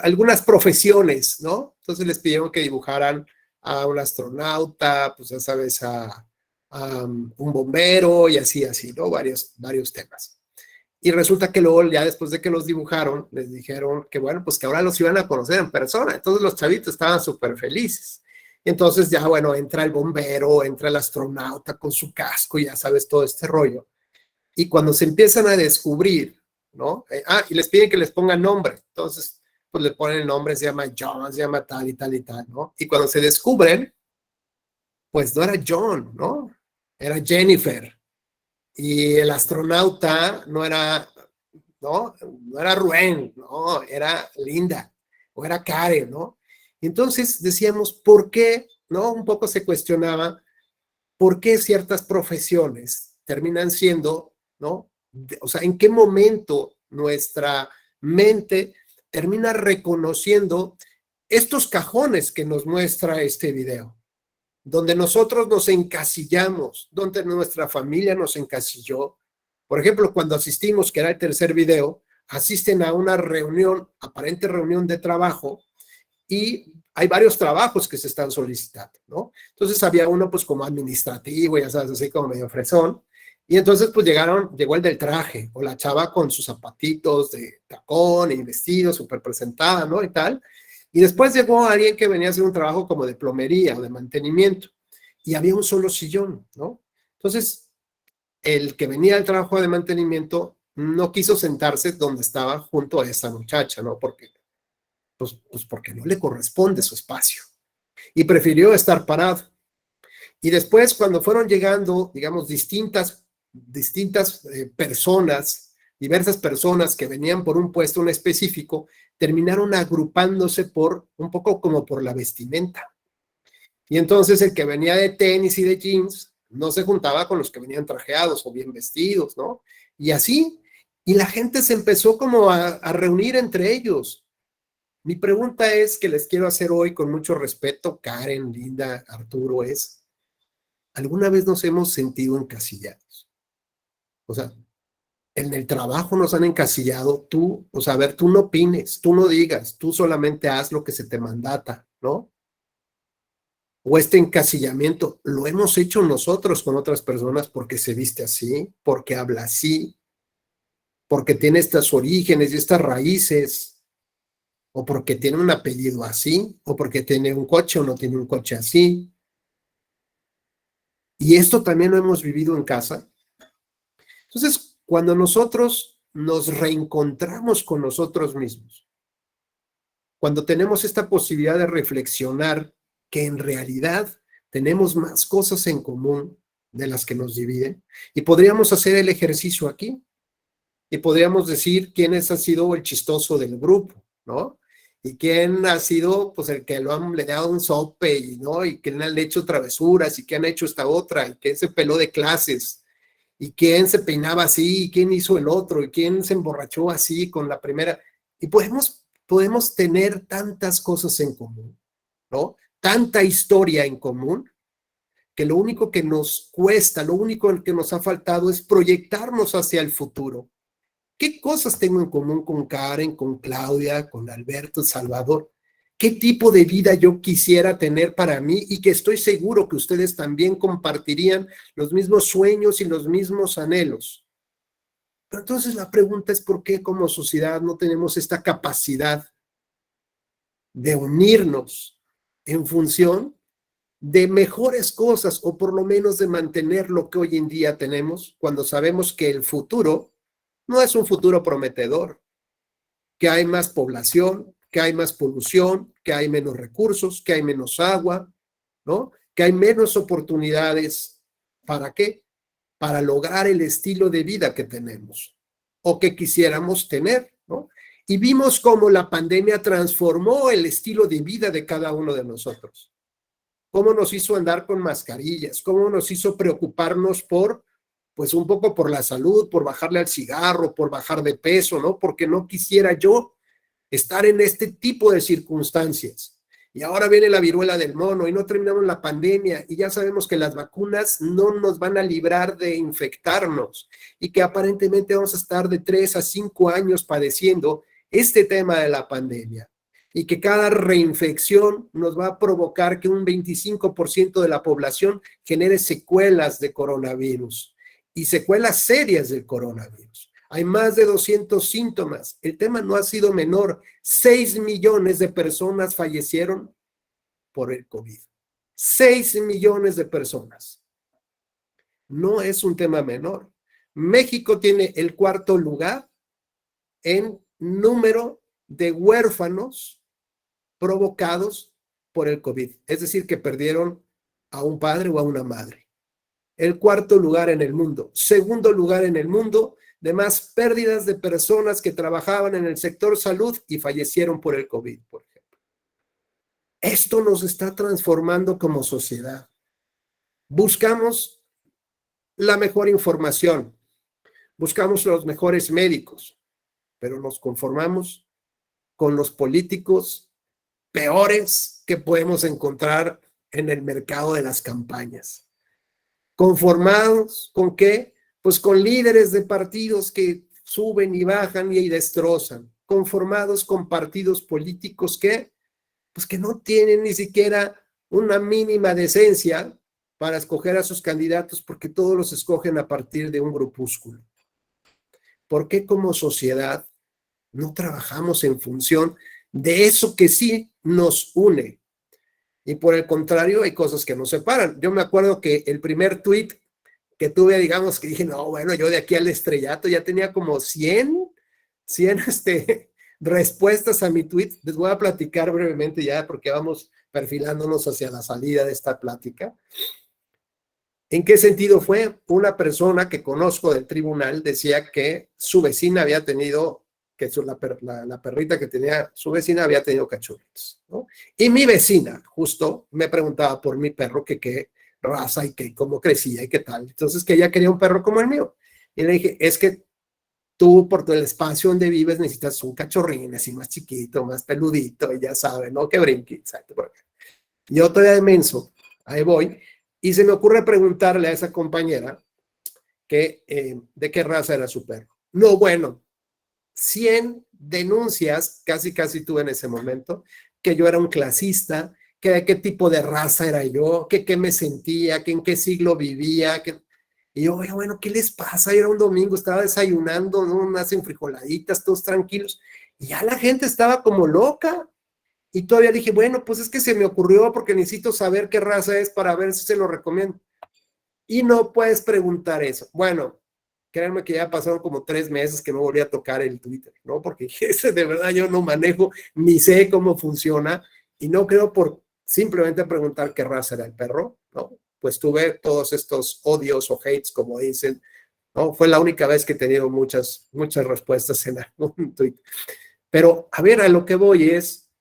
algunas profesiones, ¿no? Entonces les pidieron que dibujaran a un astronauta, pues ya sabes, a un bombero y así, ¿no? Varios temas. Y resulta que luego, ya después de que los dibujaron, les dijeron que bueno, pues que ahora los iban a conocer en persona. Entonces los chavitos estaban súper felices. Entonces ya, bueno, entra el bombero, entra el astronauta con su casco, ya sabes, todo este rollo. Y cuando se empiezan a descubrir, ¿no? Y les piden que les pongan nombre. Entonces, pues le ponen el nombre, se llama John, se llama tal y tal y tal, ¿no? Y cuando se descubren, pues no era John, ¿no? Era Jennifer. Y el astronauta no era Rubén, no, era Linda, o era Karen, ¿no? Y entonces decíamos, ¿por qué? ¿No? Un poco se cuestionaba, ¿por qué ciertas profesiones terminan siendo, ¿no? O sea, ¿en qué momento nuestra mente termina reconociendo estos cajones que nos muestra este video? Donde nosotros nos encasillamos, donde nuestra familia nos encasilló. Por ejemplo, cuando asistimos, que era el tercer video, asisten a una reunión, aparente reunión de trabajo, y hay varios trabajos que se están solicitando, ¿no? Entonces había uno pues como administrativo, ya sabes, así como medio fresón, y entonces pues llegó el del traje, o la chava con sus zapatitos de tacón y vestido súper presentada, ¿no? Y tal. Y después llegó alguien que venía a hacer un trabajo como de plomería o de mantenimiento, y había un solo sillón, ¿no? Entonces, el que venía al trabajo de mantenimiento no quiso sentarse donde estaba junto a esta muchacha, ¿no? Porque no le corresponde su espacio. Y prefirió estar parado. Y después, cuando fueron llegando, digamos, distintas personas, diversas personas que venían por un puesto en específico, terminaron agrupándose un poco como por la vestimenta. Y entonces el que venía de tenis y de jeans no se juntaba con los que venían trajeados o bien vestidos, ¿no? Y así, y la gente se empezó como a reunir entre ellos. Mi pregunta es que les quiero hacer hoy con mucho respeto, Karen, Linda, Arturo, es, ¿alguna vez nos hemos sentido encasillados? O sea, en el trabajo nos han encasillado, o sea, a ver, tú no opines, tú no digas, tú solamente haz lo que se te mandata, ¿no? O este encasillamiento lo hemos hecho nosotros con otras personas porque se viste así, porque habla así, porque tiene estos orígenes y estas raíces, o porque tiene un apellido así, o porque tiene un coche o no tiene un coche así. Y esto también lo hemos vivido en casa. Entonces, cuando nosotros nos reencontramos con nosotros mismos, cuando tenemos esta posibilidad de reflexionar que en realidad tenemos más cosas en común de las que nos dividen, y podríamos hacer el ejercicio aquí, y podríamos decir quién ha sido el chistoso del grupo, ¿no? Y quién ha sido, pues, el que le ha dado un sope, ¿no? Y quién le ha hecho travesuras, y quién ha hecho esta otra, y quién se peló de clases, y quién se peinaba así, y quién hizo el otro, y quién se emborrachó así con la primera. Y podemos tener tantas cosas en común, ¿no? Tanta historia en común, que lo único que nos cuesta, lo único que nos ha faltado es proyectarnos hacia el futuro. ¿Qué cosas tengo en común con Karen, con Claudia, con Alberto, Salvador? ¿Qué tipo de vida yo quisiera tener para mí y que estoy seguro que ustedes también compartirían los mismos sueños y los mismos anhelos? Pero entonces la pregunta es ¿por qué como sociedad no tenemos esta capacidad de unirnos en función de mejores cosas o por lo menos de mantener lo que hoy en día tenemos cuando sabemos que el futuro no es un futuro prometedor, que hay más población, que hay más polución, que hay menos recursos, que hay menos agua, ¿no? Que hay menos oportunidades. ¿Para qué? Para lograr el estilo de vida que tenemos o que quisiéramos tener, ¿no? Y vimos cómo la pandemia transformó el estilo de vida de cada uno de nosotros. Cómo nos hizo andar con mascarillas, cómo nos hizo preocuparnos por, pues un poco por la salud, por bajarle al cigarro, por bajar de peso, ¿no? Porque no quisiera yo estar en este tipo de circunstancias. Y ahora viene la viruela del mono y no terminamos la pandemia y ya sabemos que las vacunas no nos van a librar de infectarnos y que aparentemente vamos a estar de 3 a 5 años padeciendo este tema de la pandemia y que cada reinfección nos va a provocar que un 25% de la población genere secuelas de coronavirus y secuelas serias del coronavirus. Hay más de 200 síntomas. El tema no ha sido menor. 6 millones de personas fallecieron por el COVID. 6 millones de personas. No es un tema menor. México tiene el 4º lugar en número de huérfanos provocados por el COVID. Es decir, que perdieron a un padre o a una madre. El 4º lugar en el mundo. 2º lugar en el mundo de más pérdidas de personas que trabajaban en el sector salud y fallecieron por el COVID, por ejemplo. Esto nos está transformando como sociedad. Buscamos la mejor información, buscamos los mejores médicos, pero nos conformamos con los políticos peores que podemos encontrar en el mercado de las campañas. ¿Conformados con qué? Pues con líderes de partidos que suben y bajan y destrozan. Conformados con partidos políticos que, pues que no tienen ni siquiera una mínima decencia para escoger a sus candidatos porque todos los escogen a partir de un grupúsculo. ¿Por qué como sociedad no trabajamos en función de eso que sí nos une? Y por el contrario, hay cosas que nos separan. Yo me acuerdo que el primer tuit que tuve, digamos, que dije, no, bueno, yo de aquí al estrellato ya tenía como 100 respuestas a mi tweet. Les voy a platicar brevemente ya porque vamos perfilándonos hacia la salida de esta plática. ¿En qué sentido fue? Una persona que conozco del tribunal decía que su vecina había tenido, que la perrita que tenía su vecina había tenido cachorritos, ¿no? Y mi vecina justo me preguntaba por mi perro que qué raza y que cómo crecía y qué tal. Entonces que ella quería un perro como el mío. Y le dije, es que tú por todo el espacio donde vives necesitas un cachorrín así más chiquito, más peludito, y ya sabes, ¿no? Que brinque, exacto. Yo todavía de menso, ahí voy, y se me ocurre preguntarle a esa compañera que, de qué raza era su perro. No, bueno, 100 denuncias, casi tuve en ese momento, que yo era un clasista, que de qué tipo de raza era yo, que qué me sentía, que en qué siglo vivía. Y yo, bueno, ¿qué les pasa? Era un domingo, estaba desayunando, ¿no? Unas enfrijoladitas, todos tranquilos. Y ya la gente estaba como loca. Y todavía dije, bueno, pues es que se me ocurrió porque necesito saber qué raza es para ver si se lo recomiendo. Y no puedes preguntar eso. Bueno, créanme que ya pasaron como 3 meses que no volví a tocar el Twitter, ¿no? Porque ese de verdad yo no manejo, ni sé cómo funciona. Y no creo por simplemente preguntar qué raza era el perro, ¿no? Pues tuve todos estos odios o hates, como dicen, ¿no? Fue la única vez que he tenido muchas respuestas en algún tweet. Pero, a ver, a lo que voy es,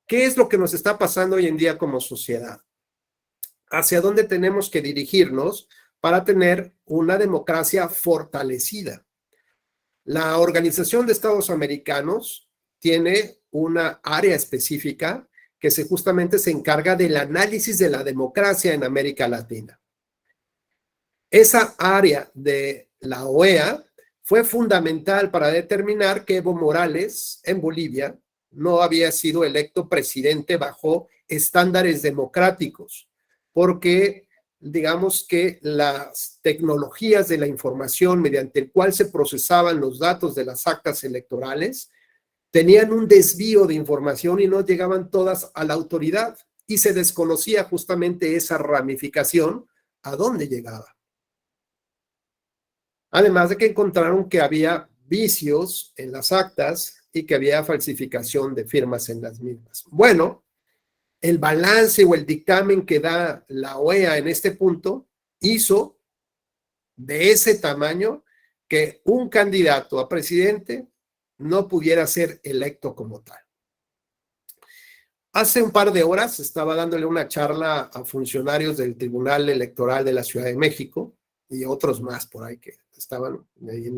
¿qué es lo que nos está pasando hoy en día como sociedad? ¿Hacia dónde tenemos que dirigirnos para tener una democracia fortalecida? La Organización de Estados Americanos tiene una área específica que justamente se encarga del análisis de la democracia en América Latina. Esa área de la OEA fue fundamental para determinar que Evo Morales en Bolivia no había sido electo presidente bajo estándares democráticos, porque digamos que las tecnologías de la información mediante el cual se procesaban los datos de las actas electorales tenían un desvío de información y no llegaban todas a la autoridad. y se desconocía justamente esa ramificación a dónde llegaba. Además de que encontraron que había vicios en las actas y que había falsificación de firmas en las mismas. Bueno, el balance o el dictamen que da la OEA en este punto hizo de ese tamaño que un candidato a presidente no pudiera ser electo como tal. Hace un par de horas estaba dándole una charla a funcionarios del Tribunal Electoral de la Ciudad de México y otros más por ahí que estaban ahí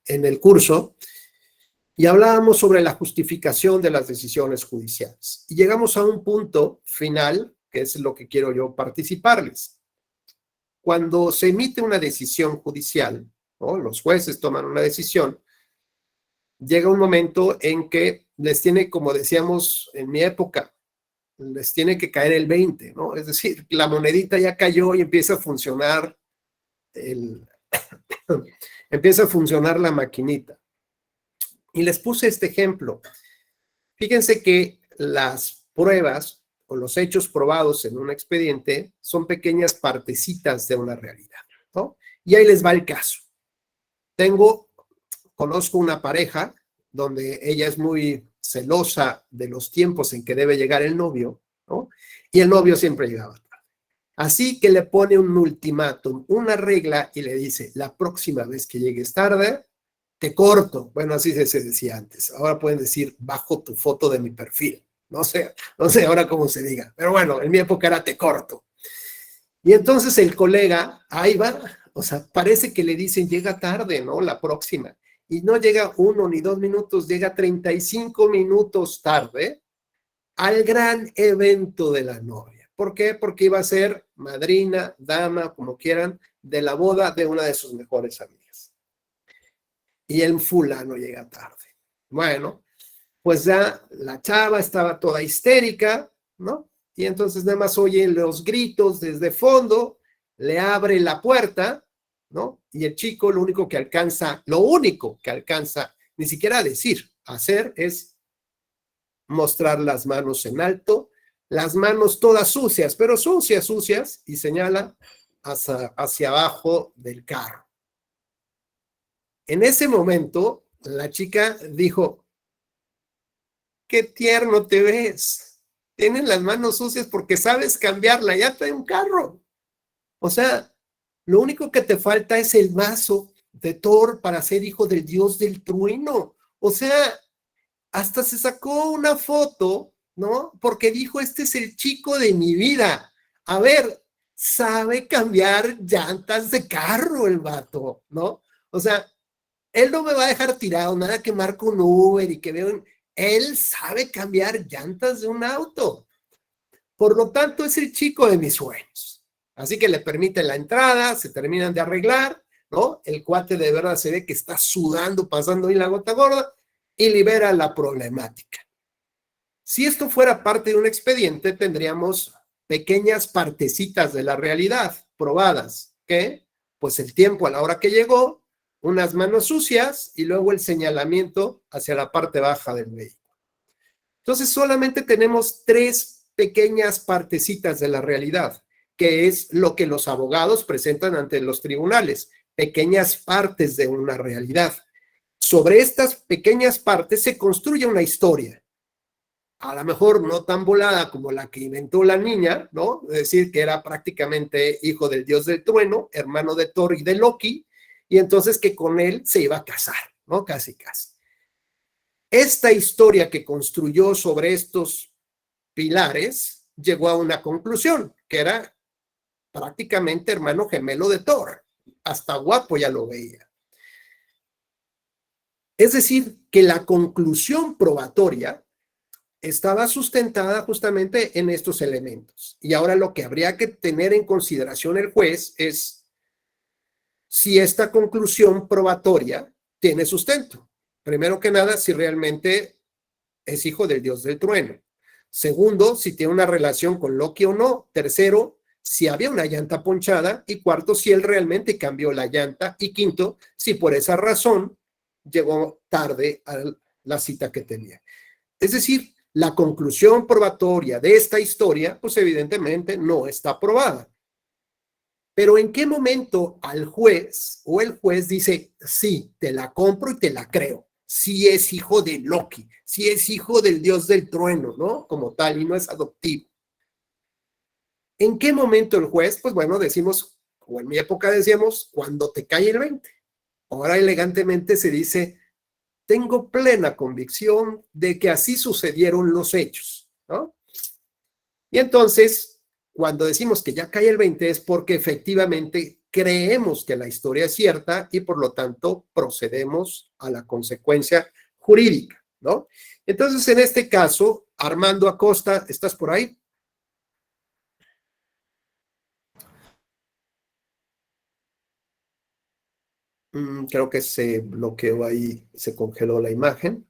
en el curso, y hablábamos sobre la justificación de las decisiones judiciales. Y llegamos a un punto final, que es lo que quiero yo participarles. Cuando se emite una decisión judicial, ¿no? Los jueces toman una decisión, llega un momento en que les tiene, como decíamos en mi época, les tiene que caer el 20, ¿no? Es decir, la monedita ya cayó y empieza a funcionar empieza a funcionar la maquinita. Y les puse este ejemplo. Fíjense que las pruebas o los hechos probados en un expediente son pequeñas partecitas de una realidad, ¿no? Y ahí les va el caso. Conozco una pareja donde ella es muy celosa de los tiempos en que debe llegar el novio, ¿no? Y el novio siempre llegaba tarde. Así que le pone un ultimátum, una regla, y le dice, la próxima vez que llegues tarde, te corto. Bueno, así se decía antes. Ahora pueden decir, bajo tu foto de mi perfil. No sé ahora cómo se diga. Pero bueno, en mi época era te corto. Y entonces el colega, ahí va, o sea, parece que le dicen, llega tarde, ¿no? La próxima. Y no llega 1 ni 2 minutos, llega 35 minutos tarde al gran evento de la novia. ¿Por qué? Porque iba a ser madrina, dama, como quieran, de la boda de una de sus mejores amigas. Y el fulano llega tarde. Bueno, pues ya la chava estaba toda histérica, ¿no? Y entonces nada más oye los gritos desde fondo, le abre la puerta, ¿no? Y el chico lo único que alcanza, ni siquiera a decir, hacer es mostrar las manos en alto, las manos todas sucias, pero sucias, y señala hacia abajo del carro. En ese momento, la chica dijo, qué tierno te ves, tienes las manos sucias porque sabes cambiar la llanta de un carro. O sea, lo único que te falta es el mazo de Thor para ser hijo del dios del trueno. O sea, hasta se sacó una foto, ¿no? Porque dijo, este es el chico de mi vida. A ver, sabe cambiar llantas de carro el vato, ¿no? O sea, él no me va a dejar tirado, nada que marque un Uber y que veo, él sabe cambiar llantas de un auto. Por lo tanto, es el chico de mis sueños. Así que le permiten la entrada, se terminan de arreglar, ¿no? El cuate de verdad se ve que está sudando, pasando ahí la gota gorda y libera la problemática. Si esto fuera parte de un expediente, tendríamos pequeñas partecitas de la realidad probadas, ¿qué? Pues el tiempo a la hora que llegó, unas manos sucias y luego el señalamiento hacia la parte baja del vehículo. Entonces solamente tenemos 3 pequeñas partecitas de la realidad, que es lo que los abogados presentan ante los tribunales, pequeñas partes de una realidad. Sobre estas pequeñas partes se construye una historia, a lo mejor no tan volada como la que inventó la niña, ¿no? Es decir, que era prácticamente hijo del dios del trueno, hermano de Thor y de Loki, y entonces que con él se iba a casar, ¿no? Casi. Esta historia que construyó sobre estos pilares llegó a una conclusión, que era prácticamente hermano gemelo de Thor. Hasta guapo ya lo veía. Es decir, que la conclusión probatoria estaba sustentada justamente en estos elementos. Y ahora lo que habría que tener en consideración el juez es si esta conclusión probatoria tiene sustento. Primero que nada, si realmente es hijo del dios del trueno. Segundo, si tiene una relación con Loki o no. Tercero, si había una llanta ponchada. Y cuarto, si él realmente cambió la llanta. Y quinto, si por esa razón llegó tarde a la cita que tenía. Es decir, La conclusión probatoria de esta historia, pues evidentemente no está probada. Pero ¿en qué momento al juez o el juez dice, sí, te la compro y te la creo? Si es hijo de Loki, si es hijo del dios del trueno, ¿no? Como tal, y no es adoptivo. ¿En qué momento el juez? Pues bueno, decimos, o en mi época decíamos, cuando te cae el 20. Ahora elegantemente se dice, tengo plena convicción de que así sucedieron los hechos, ¿no? Y entonces, cuando decimos que ya cae el 20 es porque efectivamente creemos que la historia es cierta y por lo tanto procedemos a la consecuencia jurídica, ¿no? Entonces, en este caso, Armando Acosta, ¿estás por ahí? Creo que se bloqueó ahí, se congeló la imagen.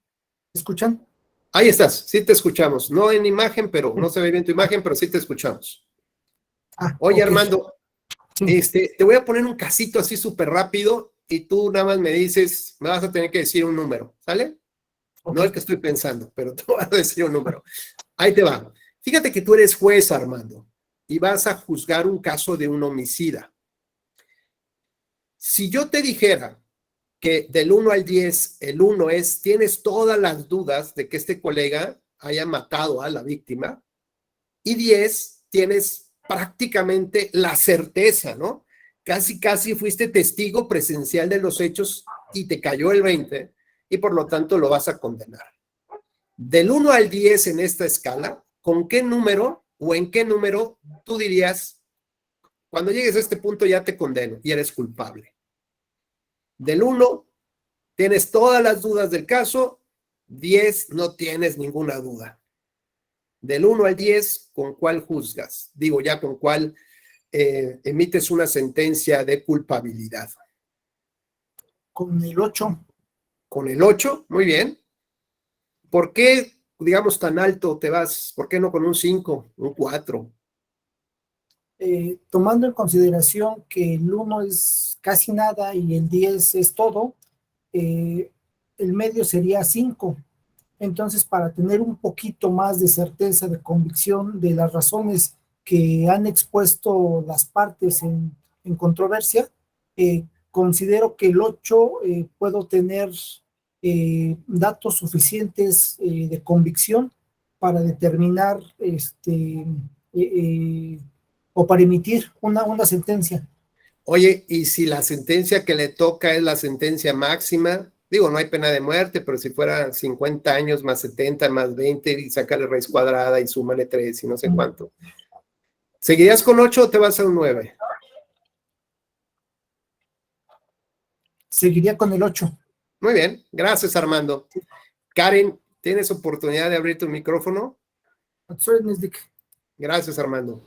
¿Me escuchan? Ahí estás, sí te escuchamos. No en imagen, pero no se ve bien tu imagen, pero sí te escuchamos. Oye, ok. Armando, te voy a poner un casito así súper rápido y tú nada más me dices, me vas a tener que decir un número, ¿sale? No el que estoy pensando, pero te voy a decir un número. Ahí te va. Fíjate que tú eres juez, Armando, y vas a juzgar un caso de un homicida. Si yo te dijera que del 1 al 10, el 1 es, tienes todas las dudas de que este colega haya matado a la víctima, y 10, tienes prácticamente la certeza, ¿no? Casi fuiste testigo presencial de los hechos y te cayó el 20, y por lo tanto lo vas a condenar. Del 1 al 10 en esta escala, ¿con qué número o en qué número tú dirías, cuando llegues a este punto ya te condeno y eres culpable? Del 1, tienes todas las dudas del caso, 10, no tienes ninguna duda. Del 1 al 10, ¿con cuál juzgas? Digo, ya con cuál emites una sentencia de culpabilidad. Con el 8. Con el 8, muy bien. ¿Por qué, digamos, tan alto te vas? ¿Por qué no con un 5, un 4? Tomando en consideración que el 1 es casi nada y el 10 es todo, el medio sería 5. Entonces, para tener un poquito más de certeza, de convicción de las razones que han expuesto las partes en controversia, considero que el 8 puedo tener datos suficientes de convicción para determinar o para emitir una sentencia. Oye, y si la sentencia que le toca es la sentencia máxima, digo, no hay pena de muerte, pero si fuera 50 años más 70 más 20 y sacarle raíz cuadrada y súmale 3 y no sé cuánto, ¿seguirías con 8 o te vas a un 9? Seguiría con el 8. Muy bien, gracias, Armando. Karen, ¿tienes oportunidad de abrir tu micrófono? Gracias, Armando.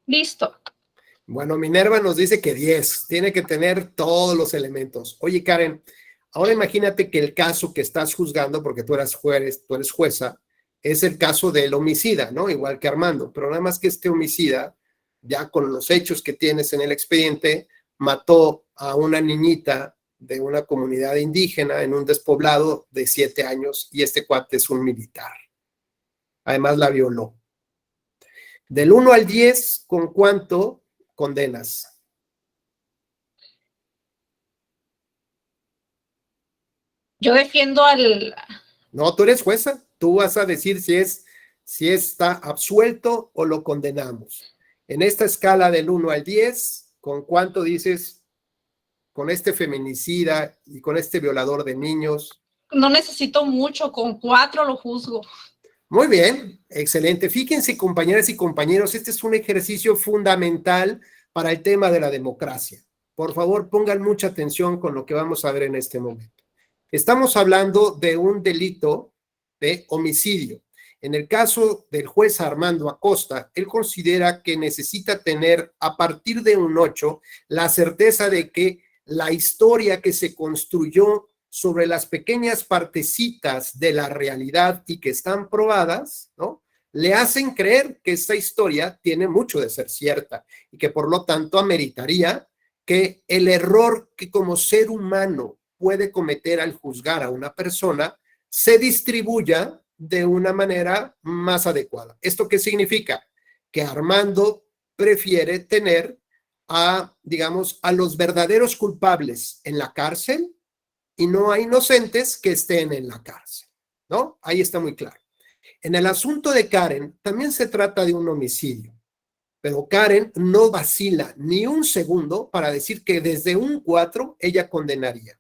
Listo. Bueno, Minerva nos dice que 10, tiene que tener todos los elementos. Oye, Karen, ahora imagínate que el caso que estás juzgando, porque tú eres jueza, es el caso del homicida, ¿no? Igual que Armando, pero nada más que este homicida, ya con los hechos que tienes en el expediente, mató a una niñita de una comunidad indígena en un despoblado de 7 años y este cuate es un militar. Además la violó. Del 1 al 10, ¿con cuánto condenas? Yo defiendo al... No, tú eres jueza. Tú vas a decir si está absuelto o lo condenamos. En esta escala del 1 al 10, ¿con cuánto dices con este feminicida y con este violador de niños? No necesito mucho, con 4 lo juzgo. Muy bien, excelente. Fíjense, compañeras y compañeros, este es un ejercicio fundamental para el tema de la democracia. Por favor, pongan mucha atención con lo que vamos a ver en este momento. Estamos hablando de un delito de homicidio. En el caso del juez Armando Acosta, él considera que necesita tener, a partir de un 8, la certeza de que la historia que se construyó sobre las pequeñas partecitas de la realidad y que están probadas, ¿no?, le hacen creer que esta historia tiene mucho de ser cierta y que por lo tanto ameritaría que el error que como ser humano puede cometer al juzgar a una persona se distribuya de una manera más adecuada. ¿Esto qué significa? Que Armando prefiere tener digamos, a los verdaderos culpables en la cárcel y no a inocentes que estén en la cárcel, ¿no? Ahí está muy claro. En el asunto de Karen, también se trata de un homicidio, pero Karen no vacila ni un segundo para decir que desde un 4 ella condenaría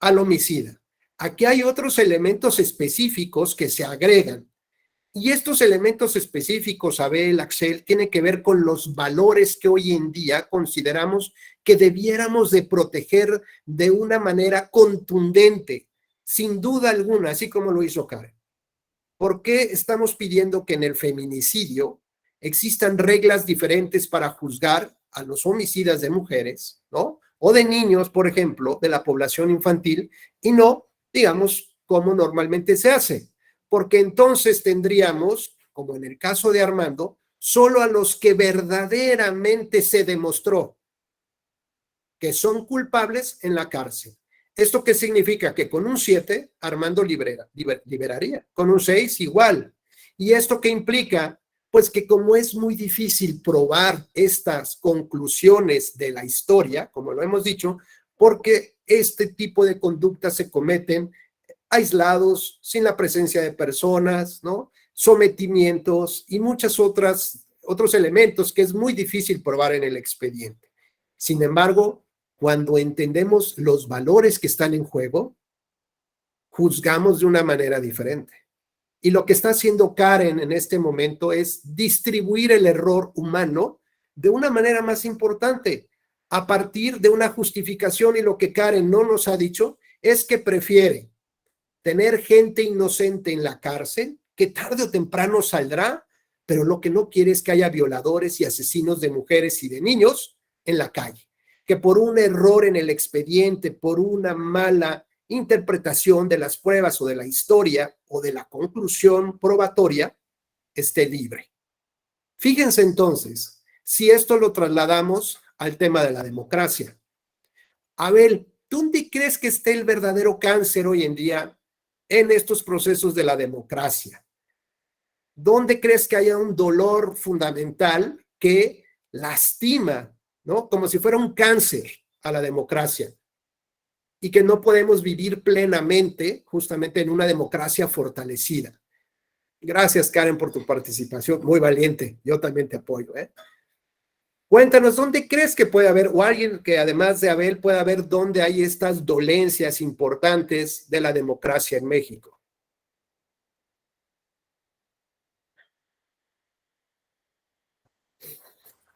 al homicida. Aquí hay otros elementos específicos que se agregan. Y estos elementos específicos, Abel, Axel, tienen que ver con los valores que hoy en día consideramos que debiéramos de proteger de una manera contundente, sin duda alguna, así como lo hizo Karen. ¿Por qué estamos pidiendo que en el feminicidio existan reglas diferentes para juzgar a los homicidas de mujeres, ¿no? O de niños, por ejemplo, de la población infantil, y no, digamos, como normalmente se hace? Porque entonces tendríamos, como en el caso de Armando, solo a los que verdaderamente se demostró que son culpables en la cárcel. ¿Esto qué significa? Que con un 7, Armando liberaría, con un 6 igual. ¿Y esto qué implica? Pues que como es muy difícil probar estas conclusiones de la historia, como lo hemos dicho, porque este tipo de conductas se cometen aislados, sin la presencia de personas, ¿no? Sometimientos y muchos otros elementos que es muy difícil probar en el expediente. Sin embargo, cuando entendemos los valores que están en juego, juzgamos de una manera diferente. Y lo que está haciendo Karen en este momento es distribuir el error humano de una manera más importante, a partir de una justificación, y lo que Karen no nos ha dicho es que prefiere tener gente inocente en la cárcel, que tarde o temprano saldrá, pero lo que no quiere es que haya violadores y asesinos de mujeres y de niños en la calle, que por un error en el expediente, por una mala interpretación de las pruebas o de la historia o de la conclusión probatoria, esté libre. Fíjense entonces, si esto lo trasladamos al tema de la democracia. Abel, ¿dónde crees que esté el verdadero cáncer hoy en día en estos procesos de la democracia? ¿Dónde crees que haya un dolor fundamental que lastima, ¿no? Como si fuera un cáncer a la democracia, y que no podemos vivir plenamente justamente en una democracia fortalecida? Gracias, Karen, por tu participación, muy valiente. Yo también te apoyo, ¿eh? Cuéntanos, ¿dónde crees que puede haber, o alguien que además de Abel pueda haber, dónde hay estas dolencias importantes de la democracia en México?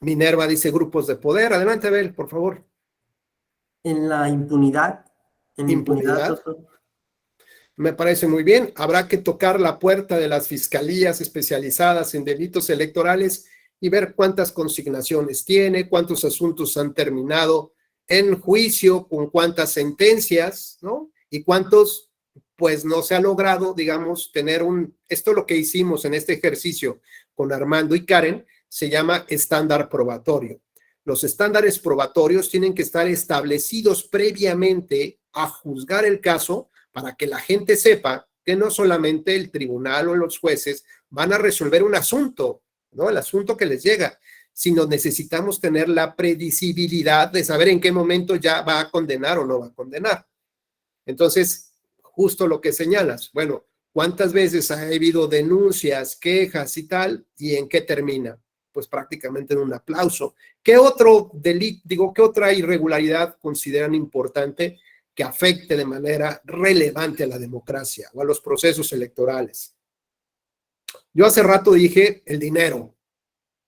Minerva dice grupos de poder. Adelante, Abel, por favor. En la impunidad. En Impunidad. doctor. Me parece muy bien. Habrá que tocar la puerta de las fiscalías especializadas en delitos electorales y ver cuántas consignaciones tiene, cuántos asuntos han terminado en juicio, con cuántas sentencias, ¿no? Y cuántos, pues, no se ha logrado, digamos, tener esto lo que hicimos en este ejercicio con Armando y Karen, se llama estándar probatorio. Los estándares probatorios tienen que estar establecidos previamente a juzgar el caso, para que la gente sepa que no solamente el tribunal o los jueces van a resolver un asunto, ¿no? El asunto que les llega, sino necesitamos tener la predecibilidad de saber en qué momento ya va a condenar o no va a condenar. Entonces, justo lo que señalas, bueno, ¿cuántas veces ha habido denuncias, quejas y tal? ¿Y en qué termina? Pues prácticamente en un aplauso. ¿Qué otro delito, qué otra irregularidad consideran importante que afecte de manera relevante a la democracia o a los procesos electorales? Yo hace rato dije el dinero.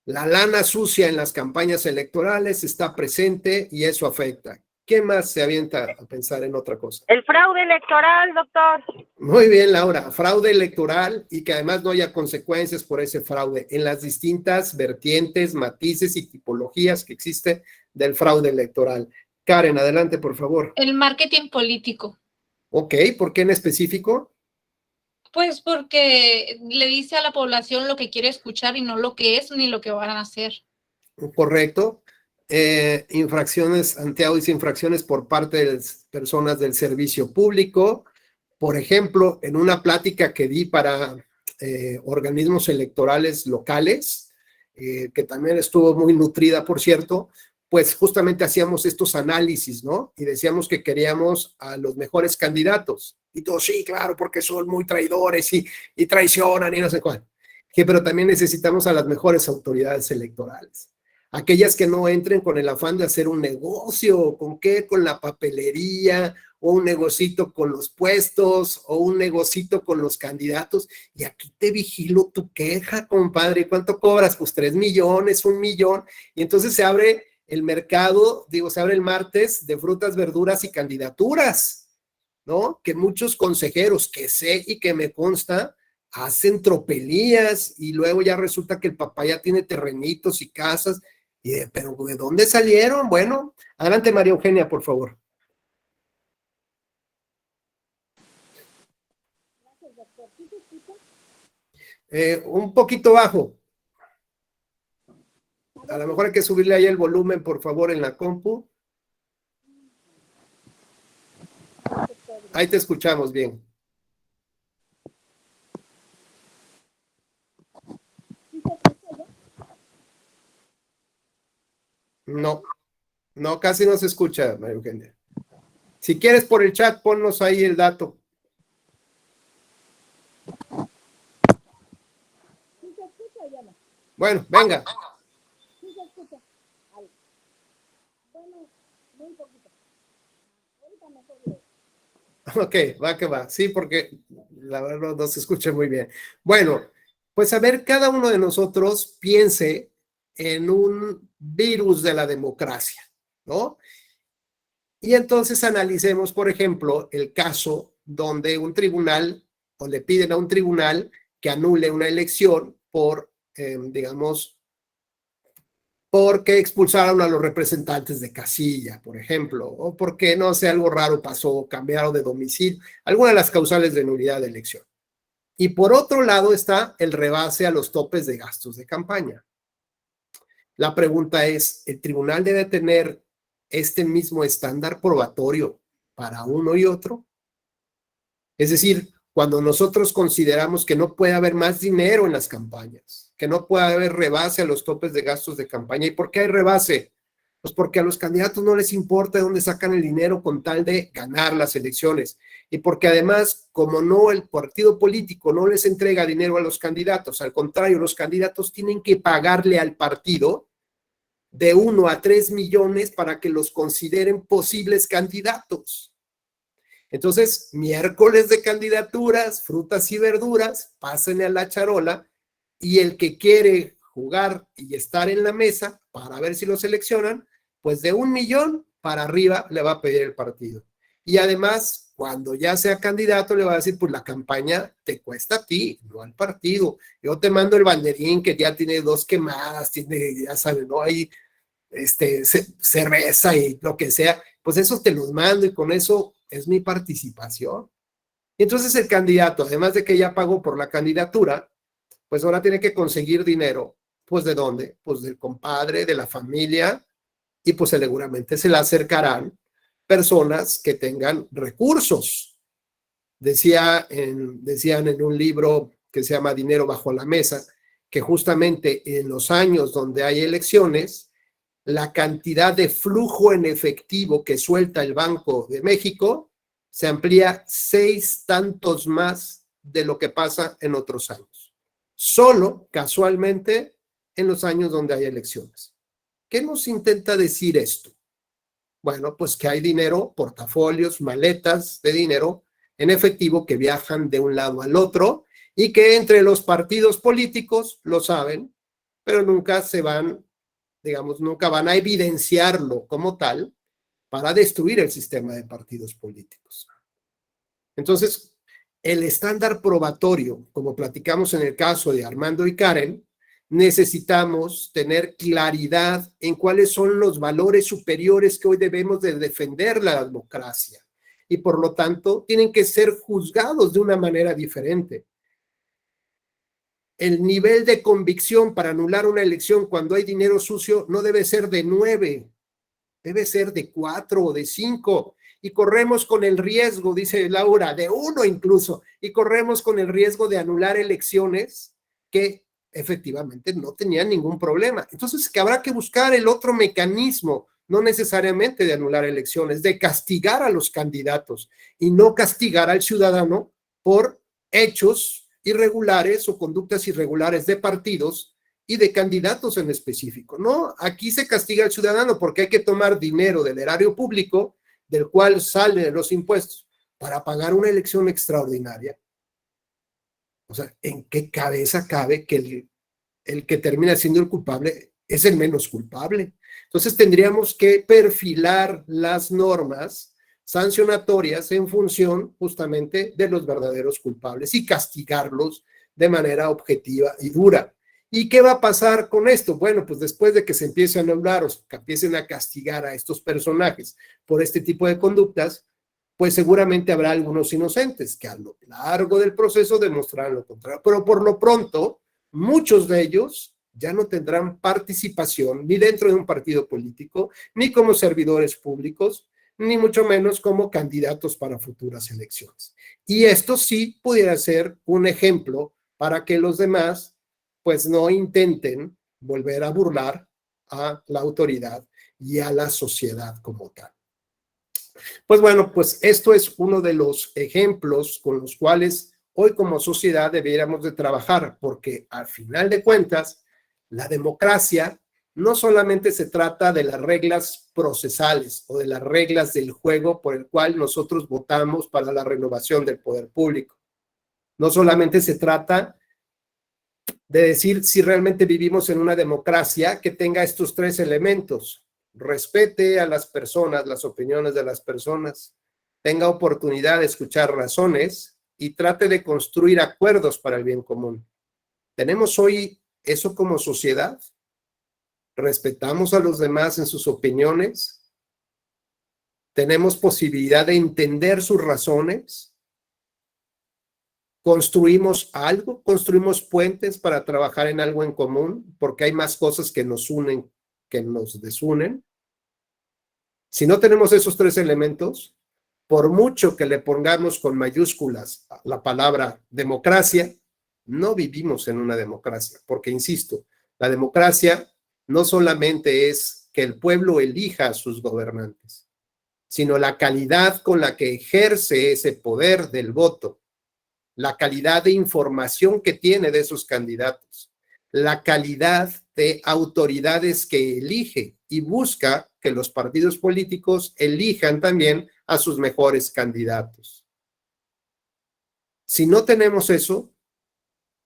La lana sucia en las campañas electorales está presente y eso afecta. ¿Qué más se avienta a pensar en otra cosa? El fraude electoral, doctor. Muy bien, Laura. Fraude electoral, y que además no haya consecuencias por ese fraude en las distintas vertientes, matices y tipologías que existe del fraude electoral. Karen, adelante, por favor. El marketing político. Ok, ¿por qué en específico? Pues porque le dice a la población lo que quiere escuchar y no lo que es ni lo que van a hacer. Correcto. Infracciones, Santiago dice infracciones por parte de las personas del servicio público. Por ejemplo, en una plática que di para organismos electorales locales, que también estuvo muy nutrida, por cierto, pues justamente hacíamos estos análisis, ¿no? Y decíamos que queríamos a los mejores candidatos. Y todos, sí, claro, porque son muy traidores y traicionan y no sé cuál. Pero también necesitamos a las mejores autoridades electorales. Aquellas que no entren con el afán de hacer un negocio, ¿con qué? Con la papelería, o un negocito con los puestos, o un negocito con los candidatos. Y aquí te vigilo tu queja, compadre. ¿Cuánto cobras? Pues 3 millones, 1 millón. Y entonces se abre el mercado, se abre el martes de frutas, verduras y candidaturas, ¿no? Que muchos consejeros que sé y que me consta hacen tropelías y luego ya resulta que el papá ya tiene terrenitos y casas. Pero ¿de dónde salieron? Bueno, adelante María Eugenia, por favor. Un poquito bajo. A lo mejor hay que subirle ahí el volumen, por favor, en la compu. Ahí te escuchamos bien. No, casi no se escucha, María Eugenia. Si quieres por el chat, ponnos ahí el dato. Bueno, venga. Ok, va que va. Sí, porque la verdad no se escucha muy bien. Bueno, pues a ver, cada uno de nosotros piense en un virus de la democracia, ¿no? Y entonces analicemos, por ejemplo, el caso donde un tribunal, o le piden a un tribunal que anule una elección por, digamos, porque expulsaron a los representantes de casilla, por ejemplo, o porque, no sé, algo raro pasó, cambiaron de domicilio, alguna de las causales de nulidad de elección. Y por otro lado está el rebase a los topes de gastos de campaña. La pregunta es, ¿el tribunal debe tener este mismo estándar probatorio para uno y otro? Es decir, cuando nosotros consideramos que no puede haber más dinero en las campañas, que no puede haber rebase a los topes de gastos de campaña. ¿Y por qué hay rebase? Pues porque a los candidatos no les importa de dónde sacan el dinero con tal de ganar las elecciones. Y porque además, como no, el partido político no les entrega dinero a los candidatos, al contrario, los candidatos tienen que pagarle al partido de 1 a 3 millones para que los consideren posibles candidatos. Entonces, miércoles de candidaturas, frutas y verduras, pásenle a la charola, y el que quiere jugar y estar en la mesa para ver si lo seleccionan, pues de 1 millón para arriba le va a pedir el partido. Y además, cuando ya sea candidato, le va a decir, pues la campaña te cuesta a ti, no al partido. Yo te mando el banderín que ya tiene 2 quemadas, tiene, ya sabes, ¿no? Ahí cerveza y lo que sea, pues eso te los mando y con eso es mi participación. Y entonces el candidato, además de que ya pagó por la candidatura, pues ahora tiene que conseguir dinero. ¿Pues de dónde? Pues del compadre, de la familia, y pues seguramente se le acercarán personas que tengan recursos. Decían en un libro que se llama Dinero bajo la mesa, que justamente en los años donde hay elecciones, la cantidad de flujo en efectivo que suelta el Banco de México se amplía 6 tantos más de lo que pasa en otros años. Solo, casualmente, en los años donde hay elecciones. ¿Qué nos intenta decir esto? Bueno, pues que hay dinero, portafolios, maletas de dinero en efectivo que viajan de un lado al otro y que entre los partidos políticos lo saben, pero nunca se van, digamos, nunca van a evidenciarlo como tal para destruir el sistema de partidos políticos. Entonces, el estándar probatorio, como platicamos en el caso de Armando y Karen, necesitamos tener claridad en cuáles son los valores superiores que hoy debemos de defender la democracia y por lo tanto tienen que ser juzgados de una manera diferente. El nivel de convicción para anular una elección cuando hay dinero sucio no debe ser de 9, debe ser de 4 o de 5. y corremos con el riesgo, dice Laura, de 1 incluso, y corremos con el riesgo de anular elecciones que efectivamente no tenían ningún problema. Entonces, que habrá que buscar el otro mecanismo, no necesariamente de anular elecciones, de castigar a los candidatos y no castigar al ciudadano por hechos irregulares o conductas irregulares de partidos y de candidatos en específico. No, aquí se castiga al ciudadano porque hay que tomar dinero del erario público, del cual salen los impuestos, para pagar una elección extraordinaria. O sea, ¿en qué cabeza cabe que el que termina siendo el culpable es el menos culpable? Entonces tendríamos que perfilar las normas sancionatorias en función justamente de los verdaderos culpables y castigarlos de manera objetiva y dura. ¿Y qué va a pasar con esto? Bueno, pues después de que se empiecen a hablar o que empiecen a castigar a estos personajes por este tipo de conductas, pues seguramente habrá algunos inocentes que a lo largo del proceso demostrarán lo contrario. Pero por lo pronto, muchos de ellos ya no tendrán participación ni dentro de un partido político, ni como servidores públicos, ni mucho menos como candidatos para futuras elecciones. Y esto sí pudiera ser un ejemplo para que los demás pues no intenten volver a burlar a la autoridad y a la sociedad como tal. Pues bueno, pues esto es uno de los ejemplos con los cuales hoy como sociedad deberíamos de trabajar, porque al final de cuentas, la democracia no solamente se trata de las reglas procesales o de las reglas del juego por el cual nosotros votamos para la renovación del poder público. No solamente se trata de decir si realmente vivimos en una democracia que tenga estos 3 elementos: respete a las personas, las opiniones de las personas, tenga oportunidad de escuchar razones y trate de construir acuerdos para el bien común. ¿Tenemos hoy eso como sociedad? ¿Respetamos a los demás en sus opiniones? ¿Tenemos posibilidad de entender sus razones? ¿Construimos algo? ¿Construimos puentes para trabajar en algo en común? Porque hay más cosas que nos unen que nos desunen. Si no tenemos esos 3 elementos, por mucho que le pongamos con mayúsculas la palabra democracia, no vivimos en una democracia, porque insisto, la democracia no solamente es que el pueblo elija a sus gobernantes, sino la calidad con la que ejerce ese poder del voto, la calidad de información que tiene de esos candidatos, la calidad de autoridades que elige y busca que los partidos políticos elijan también a sus mejores candidatos. Si no tenemos eso,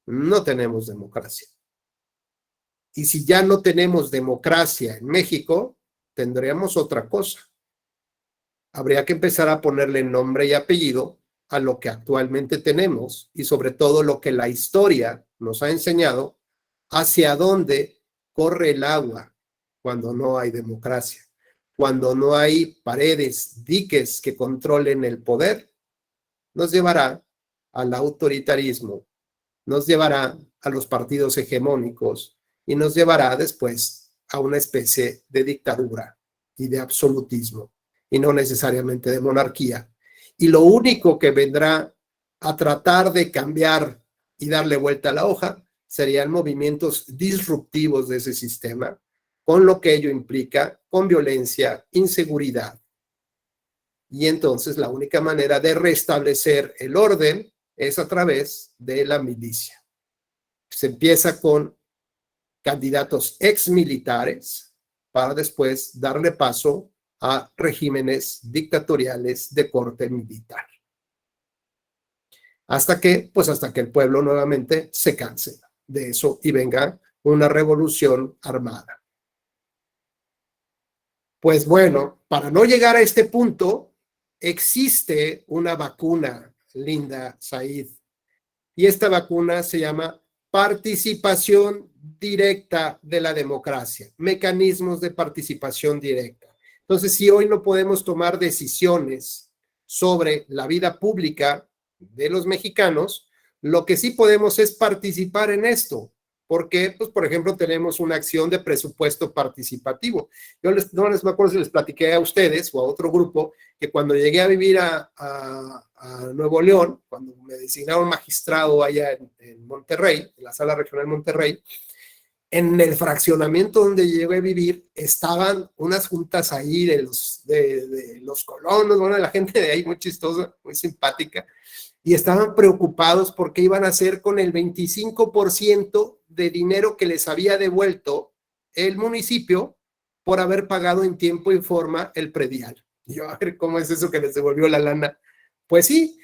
no tenemos democracia. Y si ya no tenemos democracia en México, tendríamos otra cosa. Habría que empezar a ponerle nombre y apellido a lo que actualmente tenemos y sobre todo lo que la historia nos ha enseñado, hacia dónde corre el agua cuando no hay democracia, cuando no hay paredes, diques que controlen el poder. Nos llevará al autoritarismo, nos llevará a los partidos hegemónicos y nos llevará después a una especie de dictadura y de absolutismo y no necesariamente de monarquía. Y lo único que vendrá a tratar de cambiar y darle vuelta a la hoja serían movimientos disruptivos de ese sistema, con lo que ello implica, con violencia, inseguridad. Y entonces la única manera de restablecer el orden es a través de la milicia. Se empieza con candidatos exmilitares para después darle paso a regímenes dictatoriales de corte militar. Hasta que el pueblo nuevamente se canse de eso y venga una revolución armada. Pues bueno, para no llegar a este punto, existe una vacuna, Linda Said, y esta vacuna se llama participación directa de la democracia, mecanismos de participación directa. Entonces, si hoy no podemos tomar decisiones sobre la vida pública de los mexicanos, lo que sí podemos es participar en esto, ¿Por qué? Pues, por ejemplo, tenemos una acción de presupuesto participativo. Yo no les me acuerdo si les platiqué a ustedes o a otro grupo que cuando llegué a vivir a Nuevo León, cuando me designaron magistrado allá en Monterrey, en la Sala Regional Monterrey, en el fraccionamiento donde llegué a vivir, estaban unas juntas ahí de los colonos, bueno, la gente de ahí muy chistosa, muy simpática, y estaban preocupados porque iban a hacer con el 25% de dinero que les había devuelto el municipio por haber pagado en tiempo y forma el predial. Y yo, a ver, ¿cómo es eso que les devolvió la lana? Pues sí,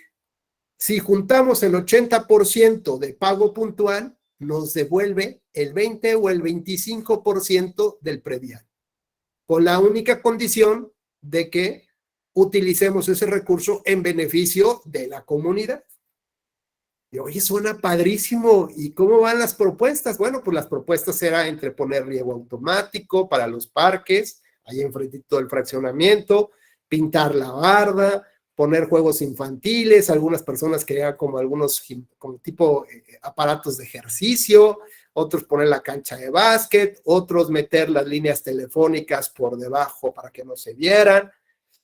si juntamos el 80% de pago puntual, nos devuelve el 20 o el 25% del predial, con la única condición de que utilicemos ese recurso en beneficio de la comunidad. Y oye, suena padrísimo. ¿Y cómo van las propuestas? Bueno, pues las propuestas eran entre poner riego automático para los parques, ahí enfrentito del fraccionamiento, pintar la barda, poner juegos infantiles, algunas personas querían como algunos como tipo aparatos de ejercicio, otros poner la cancha de básquet, otros meter las líneas telefónicas por debajo para que no se vieran,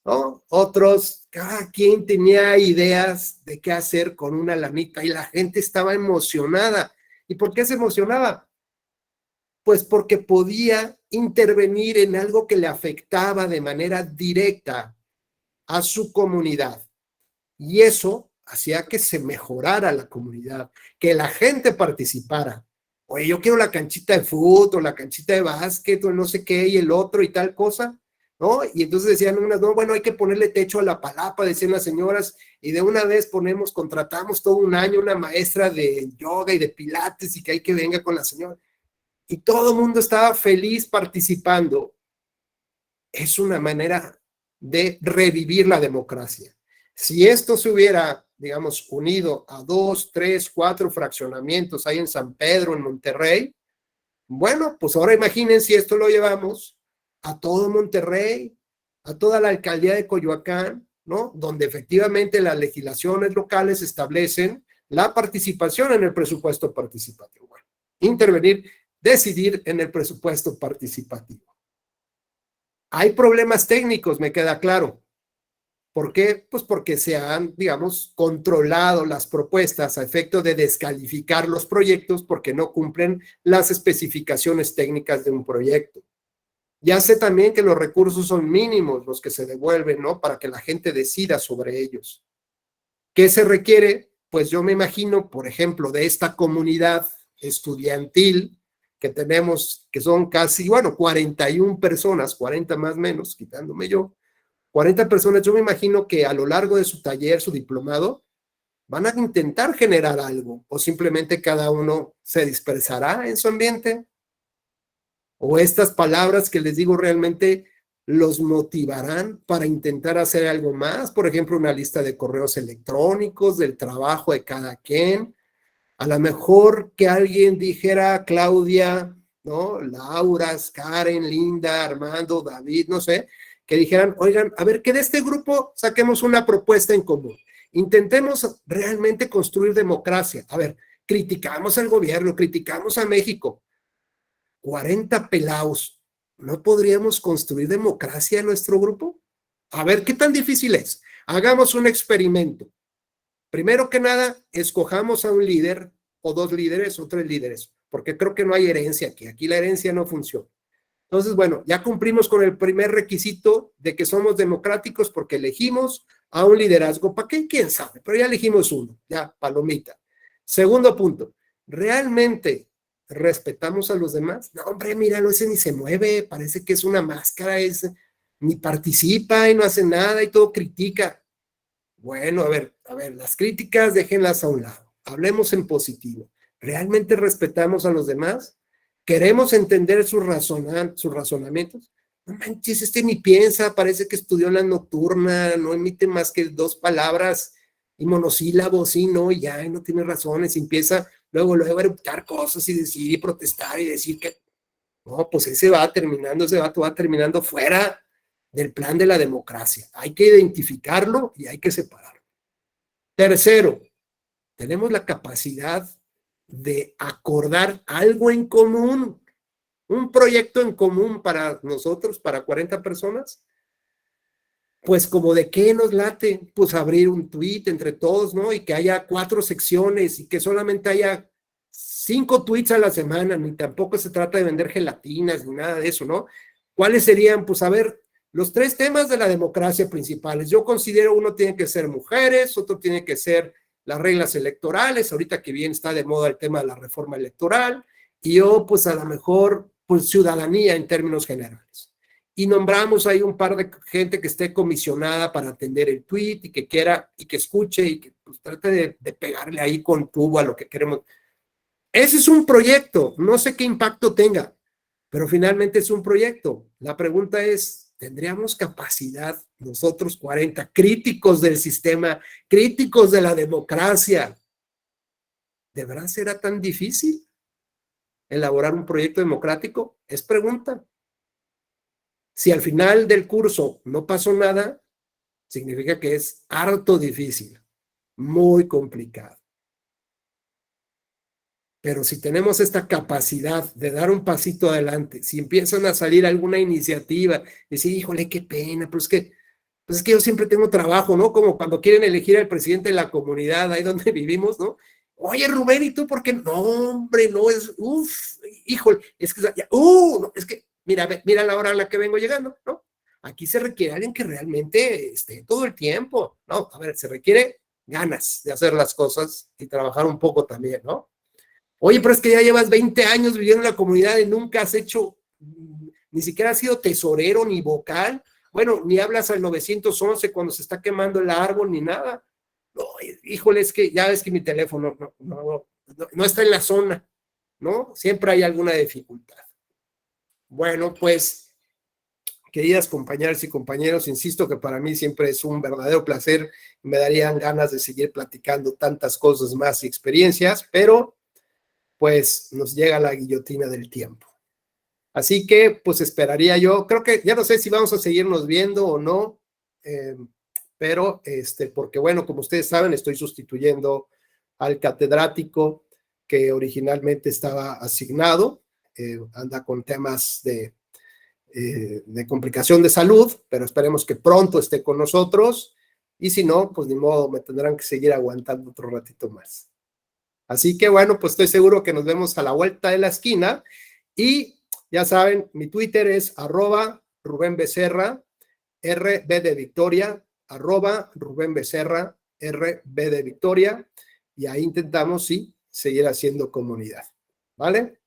¿no? Otros, cada quien tenía ideas de qué hacer con una lanita y la gente estaba emocionada. ¿Y por qué se emocionaba? Pues porque podía intervenir en algo que le afectaba de manera directa a su comunidad. Y eso hacía que se mejorara la comunidad, que la gente participara. Oye, yo quiero la canchita de fútbol, o la canchita de básquet, o no sé qué, y el otro y tal cosa, ¿no? Y entonces decían unas, no, bueno, hay que ponerle techo a la palapa, decían las señoras, y de una vez contratamos todo un año una maestra de yoga y de pilates, y que hay que venga con la señora. Y todo el mundo estaba feliz participando. Es una manera de revivir la democracia. Si esto se hubiera, digamos, unido a 2, 3, 4 fraccionamientos ahí en San Pedro, en Monterrey, bueno, pues ahora imaginen si esto lo llevamos a todo Monterrey, a toda la alcaldía de Coyoacán, ¿no? Donde efectivamente las legislaciones locales establecen la participación en el presupuesto participativo. Bueno, intervenir, decidir en el presupuesto participativo. Hay problemas técnicos, me queda claro. ¿Por qué? Pues porque se han, digamos, controlado las propuestas a efecto de descalificar los proyectos porque no cumplen las especificaciones técnicas de un proyecto. Ya sé también que los recursos son mínimos los que se devuelven, ¿no? Para que la gente decida sobre ellos. ¿Qué se requiere? Pues yo me imagino, por ejemplo, de esta comunidad estudiantil que tenemos, que son casi, bueno, 41 personas, 40 más o menos, quitándome yo, 40 personas, yo me imagino que a lo largo de su taller, su diplomado, van a intentar generar algo, o simplemente cada uno se dispersará en su ambiente, o estas palabras que les digo realmente los motivarán para intentar hacer algo más, por ejemplo, una lista de correos electrónicos del trabajo de cada quien, a lo mejor que alguien dijera Claudia, ¿no? Laura, Karen, Linda, Armando, David, no sé, que dijeran, oigan, a ver, que de este grupo saquemos una propuesta en común. Intentemos realmente construir democracia. A ver, criticamos al gobierno, criticamos a México. 40 pelaos, ¿no podríamos construir democracia en nuestro grupo? A ver, ¿qué tan difícil es? Hagamos un experimento. Primero que nada, escojamos a un líder, o 2 líderes, o 3 líderes, porque creo que no hay herencia aquí. Aquí la herencia no funciona. Entonces, bueno, ya cumplimos con el primer requisito de que somos democráticos porque elegimos a un liderazgo. ¿Para qué? ¿Quién sabe? Pero ya elegimos uno, ya, palomita. Segundo punto, ¿realmente respetamos a los demás? No, hombre, míralo, ese ni se mueve, parece que es una máscara, ni participa y no hace nada y todo critica. Bueno, a ver, las críticas déjenlas a un lado. Hablemos en positivo. ¿Realmente respetamos a los demás? ¿Queremos entender sus razonamientos? No manches, este ni piensa, parece que estudió en la nocturna, no emite más que 2 palabras y monosílabos, sí, no, y ya, no tiene razones, y empieza luego a eruptar cosas y decir y protestar y decir que, no, pues ese vato va terminando fuera del plan de la democracia. Hay que identificarlo y hay que separarlo. Tercero, tenemos la capacidad de acordar algo en común, un proyecto en común para nosotros, para 40 personas, pues como de qué nos late, pues abrir un tweet entre todos, ¿no? Y que haya 4 secciones y que solamente haya 5 tweets a la semana, ni tampoco se trata de vender gelatinas ni nada de eso, ¿no? ¿Cuáles serían? Pues a ver, los 3 temas de la democracia principales. Yo considero uno tiene que ser mujeres, otro tiene que ser las reglas electorales, ahorita que bien está de moda el tema de la reforma electoral, y yo pues a lo mejor pues ciudadanía en términos generales. Y nombramos ahí un par de gente que esté comisionada para atender el tweet y que quiera y que escuche y que pues, trate de pegarle ahí con tubo a lo que queremos. Ese es un proyecto, no sé qué impacto tenga, pero finalmente es un proyecto. La pregunta es, ¿tendríamos capacidad nosotros 40 críticos del sistema, críticos de la democracia? ¿De verdad será tan difícil elaborar un proyecto democrático? Es pregunta. Si al final del curso no pasó nada, significa que es harto difícil, muy complicado. Pero si tenemos esta capacidad de dar un pasito adelante, si empiezan a salir alguna iniciativa, decir, híjole, qué pena, pues es que yo siempre tengo trabajo, ¿no? Como cuando quieren elegir al presidente de la comunidad, ahí donde vivimos, ¿no? Oye, Rubén, ¿y tú por qué? No, hombre, no es, híjole, es que, no, es que, mira la hora a la que vengo llegando, ¿no? Aquí se requiere alguien que realmente esté todo el tiempo, ¿no? A ver, se requiere ganas de hacer las cosas y trabajar un poco también, ¿no? Oye, pero es que ya llevas 20 años viviendo en la comunidad y nunca has hecho, ni siquiera has sido tesorero ni vocal, bueno, ni hablas al 911 cuando se está quemando el árbol ni nada. No, híjole, es que ya ves que mi teléfono no está en la zona, ¿no? Siempre hay alguna dificultad. Bueno, pues, queridas compañeras y compañeros, insisto que para mí siempre es un verdadero placer, me darían ganas de seguir platicando tantas cosas más y experiencias, pero pues nos llega la guillotina del tiempo. Así que, pues esperaría yo, creo que ya no sé si vamos a seguirnos viendo o no, pero porque bueno, como ustedes saben, estoy sustituyendo al catedrático que originalmente estaba asignado, anda con temas de complicación de salud, pero esperemos que pronto esté con nosotros, y si no, pues ni modo, me tendrán que seguir aguantando otro ratito más. Así que bueno, pues estoy seguro que nos vemos a la vuelta de la esquina, y ya saben, mi Twitter es @RubénBecerra, RB de Victoria, @RubénBecerra, RB de Victoria, y ahí intentamos, sí, seguir haciendo comunidad, ¿vale?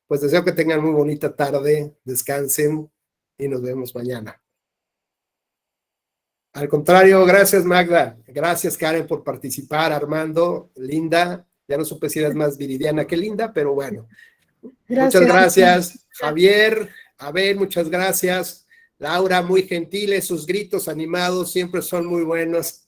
Pues deseo que tengan muy bonita tarde, descansen y nos vemos mañana. Al contrario, gracias Magda, gracias Karen por participar, Armando, Linda, ya no supe si eras más viridiana que Linda, pero bueno. Gracias. Muchas gracias, Javier, Abel, muchas gracias, Laura, muy gentil, sus gritos animados siempre son muy buenos.